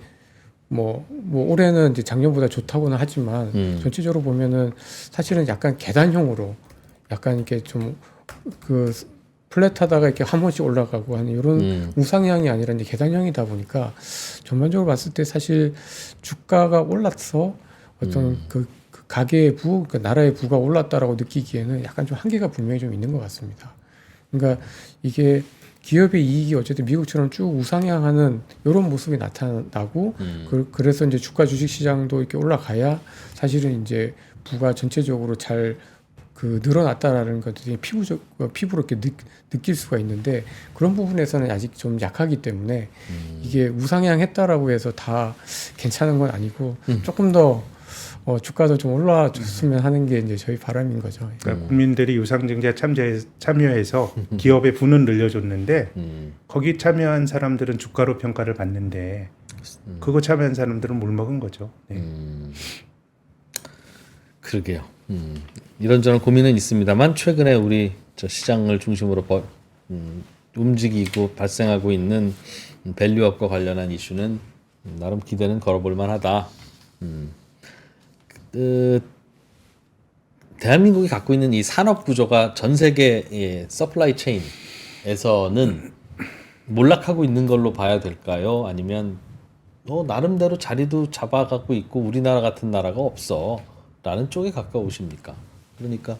B: 뭐 올해는 이제 작년보다 좋다고는 하지만 전체적으로 보면은 사실은 약간 계단형으로 약간 이렇게 좀 그 플랫하다가 이렇게 한 번씩 올라가고 하는 이런 우상향이 아니라 이제 계단형이다 보니까 전반적으로 봤을 때 사실 주가가 올라서 어떤 그 가계의 부, 그 나라의 부가 올랐다라고 느끼기에는 약간 좀 한계가 분명히 좀 있는 것 같습니다. 그러니까 이게 기업의 이익이 어쨌든 미국처럼 쭉 우상향하는 이런 모습이 나타나고 그래서 이제 주가 주식 시장도 이렇게 올라가야 사실은 이제 부가 전체적으로 잘 그 늘어났다라는 것들이 피부로 이렇게 느낄 수가 있는데 그런 부분에서는 아직 좀 약하기 때문에 이게 우상향했다라고 해서 다 괜찮은 건 아니고 조금 더 주가도 좀 올라줬으면 하는 게 이제 저희 바람인 거죠.
C: 그러니까 국민들이 유상증자 참여해서 기업의 부는 늘려줬는데 거기 참여한 사람들은 주가로 평가를 받는데 그거 참여한 사람들은 물 먹은 거죠. 네.
A: 그러게요. 이런저런 고민은 있습니다만 최근에 우리 저 시장을 중심으로 움직이고 발생하고 있는 밸류업과 관련한 이슈는 나름 기대는 걸어볼 만하다. 대한민국이 갖고 있는 이 산업 구조가 전 세계의 서플라이 체인에서는 몰락하고 있는 걸로 봐야 될까요? 아니면 나름대로 자리도 잡아가고 있고 우리나라 같은 나라가 없어 라는 쪽에 가까우십니까? 그러니까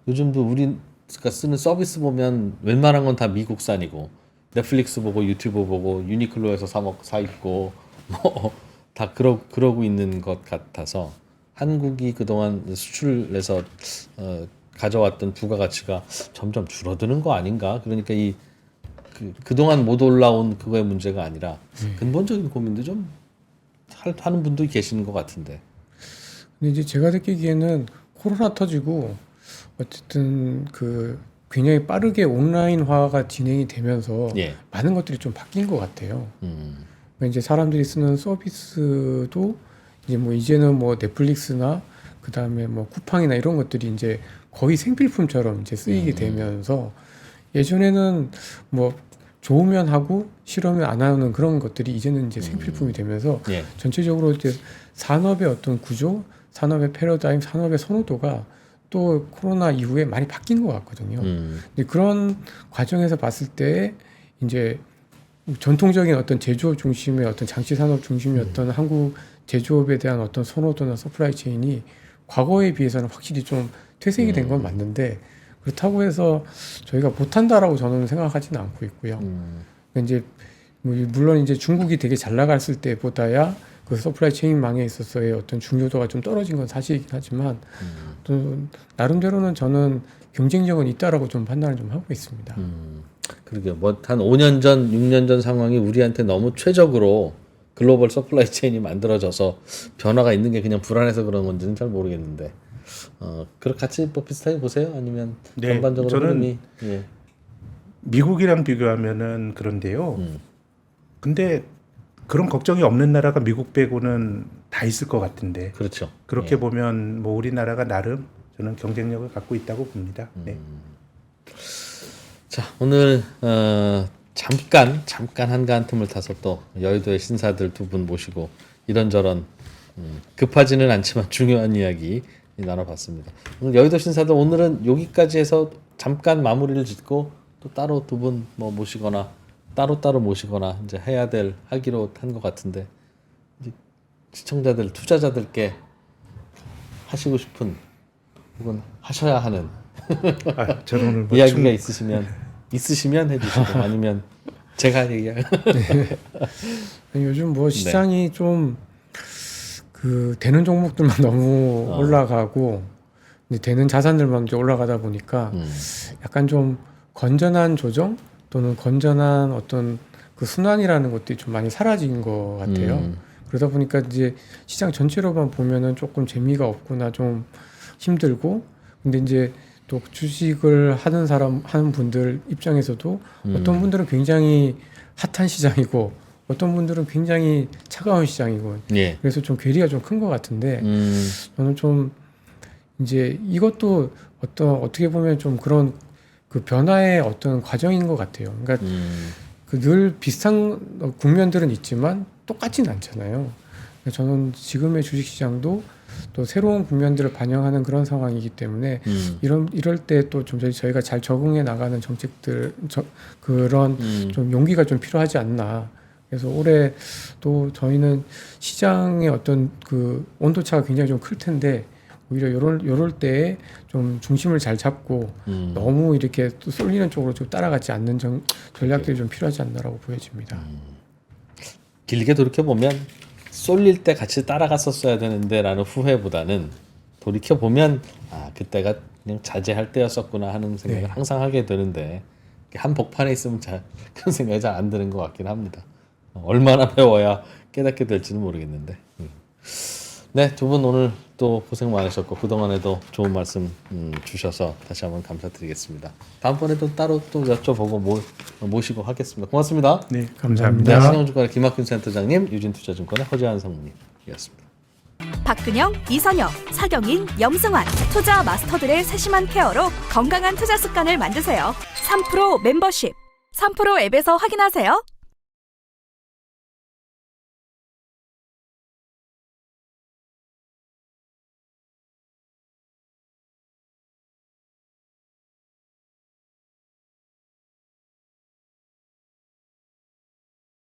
A: 요즘도 우리가 쓰는 서비스 보면 웬만한 건 다 미국산이고 넷플릭스 보고 유튜브 보고 유니클로에서 사 입고 뭐 다 그러고 있는 것 같아서 한국이 그동안 수출해서 가져왔던 부가가치가 점점 줄어드는 거 아닌가? 그러니까 그동안 못 올라온 그거의 문제가 아니라 근본적인 고민도 좀 하는 분도 계시는 것 같은데.
B: 근데 이제 제가 느끼기에는 코로나 터지고 어쨌든 그 굉장히 빠르게 온라인화가 진행이 되면서 많은 것들이 좀 바뀐 것 같아요. 그러니까 이제 사람들이 쓰는 서비스도 이제 뭐 이제는 뭐 넷플릭스나 그 다음에 뭐 쿠팡이나 이런 것들이 이제 거의 생필품처럼 이제 쓰이게 되면서 예전에는 뭐 좋으면 하고 싫으면 안 하는 그런 것들이 이제는 이제 생필품이 되면서 전체적으로 이제 산업의 어떤 구조, 산업의 패러다임, 산업의 선호도가 또 코로나 이후에 많이 바뀐 것 같거든요. 근데 그런 과정에서 봤을 때 이제 전통적인 어떤 제조업 중심의 어떤 장치 산업 중심이었던 한국 제조업에 대한 어떤 선호도나 서플라이 체인이 과거에 비해서는 확실히 좀 퇴색이 된 건 맞는데 그렇다고 해서 저희가 못한다라고 저는 생각하지는 않고 있고요. 그러니까 이제 물론 이제 중국이 되게 잘 나갔을 때보다야 그 서플라이 체인망에 있어서의 어떤 중요도가 좀 떨어진 건 사실이긴 하지만 또 나름대로는 저는 경쟁력은 있다라고 좀 판단을 좀 하고 있습니다.
A: 그러게요. 뭐 한 5년 전, 6년 전 상황이 우리한테 너무 최적으로 글로벌 서플라이 체인이 만들어져서 변화가 있는 게 그냥 불안해서 그런 건지는 잘 모르겠는데 그렇게 같이 뭐 비슷하게 보세요? 아니면
C: 네,
A: 전반적으로
C: 저는
A: 흐름이 예.
C: 미국이랑 비교하면은 그런데요. 근데 그런 걱정이 없는 나라가 미국 빼고는 다 있을 것 같은데
A: 그렇죠.
C: 그렇게
A: 예.
C: 보면 뭐 우리나라가 나름 저는 경쟁력을 갖고 있다고 봅니다. 네.
A: 자 오늘 잠깐 한가한 틈을 타서 또 여의도의 신사들 두 분 모시고 이런저런 급하지는 않지만 중요한 이야기 나눠봤습니다. 오늘 여의도 신사들 오늘은 여기까지 해서 잠깐 마무리를 짓고 또 따로 두 분 뭐 모시거나 따로 모시거나 이제 해야 될 하기로 한 것 같은데 이제 시청자들 투자자들께 하시고 싶은 혹은 하셔야 하는
C: 저는 오늘 뭐
A: 이야기가 있으시면 해주시고 아니면 제가 얘기할
B: 요즘 뭐 시장이 좀 그 되는 종목들만 너무 올라가고 이제 되는 자산들만 이제 올라가다 보니까 약간 좀 건전한 조정 또는 건전한 어떤 그 순환이라는 것들이 좀 많이 사라진 것 같아요. 그러다 보니까 이제 시장 전체로만 보면은 조금 재미가 없구나 좀 힘들고 근데 이제 또 주식을 하는 분들 입장에서도 어떤 분들은 굉장히 핫한 시장이고 어떤 분들은 굉장히 차가운 시장이고
A: 예.
B: 그래서 좀 괴리가 좀 큰 것 같은데 저는 좀 이제 이것도 어떻게 보면 좀 그런 그 변화의 어떤 과정인 것 같아요. 그러니까 그 늘 비슷한 국면들은 있지만 똑같진 않잖아요. 그래서 저는 지금의 주식시장도 또 새로운 국면들을 반영하는 그런 상황이기 때문에 이럴 때 또 좀 저희가 잘 적응해 나가는 정책들 그런 좀 용기가 좀 필요하지 않나. 그래서 올해 또 저희는 시장의 어떤 그 온도차가 굉장히 좀 클 텐데 오히려 요럴 때에 좀 중심을 잘 잡고 너무 이렇게 또 쏠리는 쪽으로 좀 따라가지 않는 전략들이 좀 필요하지 않나라고 보여집니다.
A: 길게 돌이켜 보면 쏠릴 때 같이 따라갔었어야 되는데라는 후회보다는 돌이켜 보면 그때가 그냥 자제할 때였었구나 하는 생각을 항상 하게 되는데 한복판에 있으면 그런 생각이 잘 안 드는 것 같긴 합니다. 얼마나 배워야 깨닫게 될지는 모르겠는데. 네, 두 분 오늘 또 고생 많으셨고 그동안에도 좋은 말씀 주셔서 다시 한번 감사드리겠습니다. 다음번에도 따로 또 여쭤보고 모시고 하겠습니다. 고맙습니다.
C: 네,
A: 네,
C: 감사합니다.
A: 신영증권의 김학균 센터장님, 유진투자증권의 허재한 상무님이었습니다.
D: 박근영, 이선영, 사경인, 염승환 투자 마스터들의 세심한 케어로 건강한 투자 습관을 만드세요. 3프로 멤버십 3프로 앱에서 확인하세요.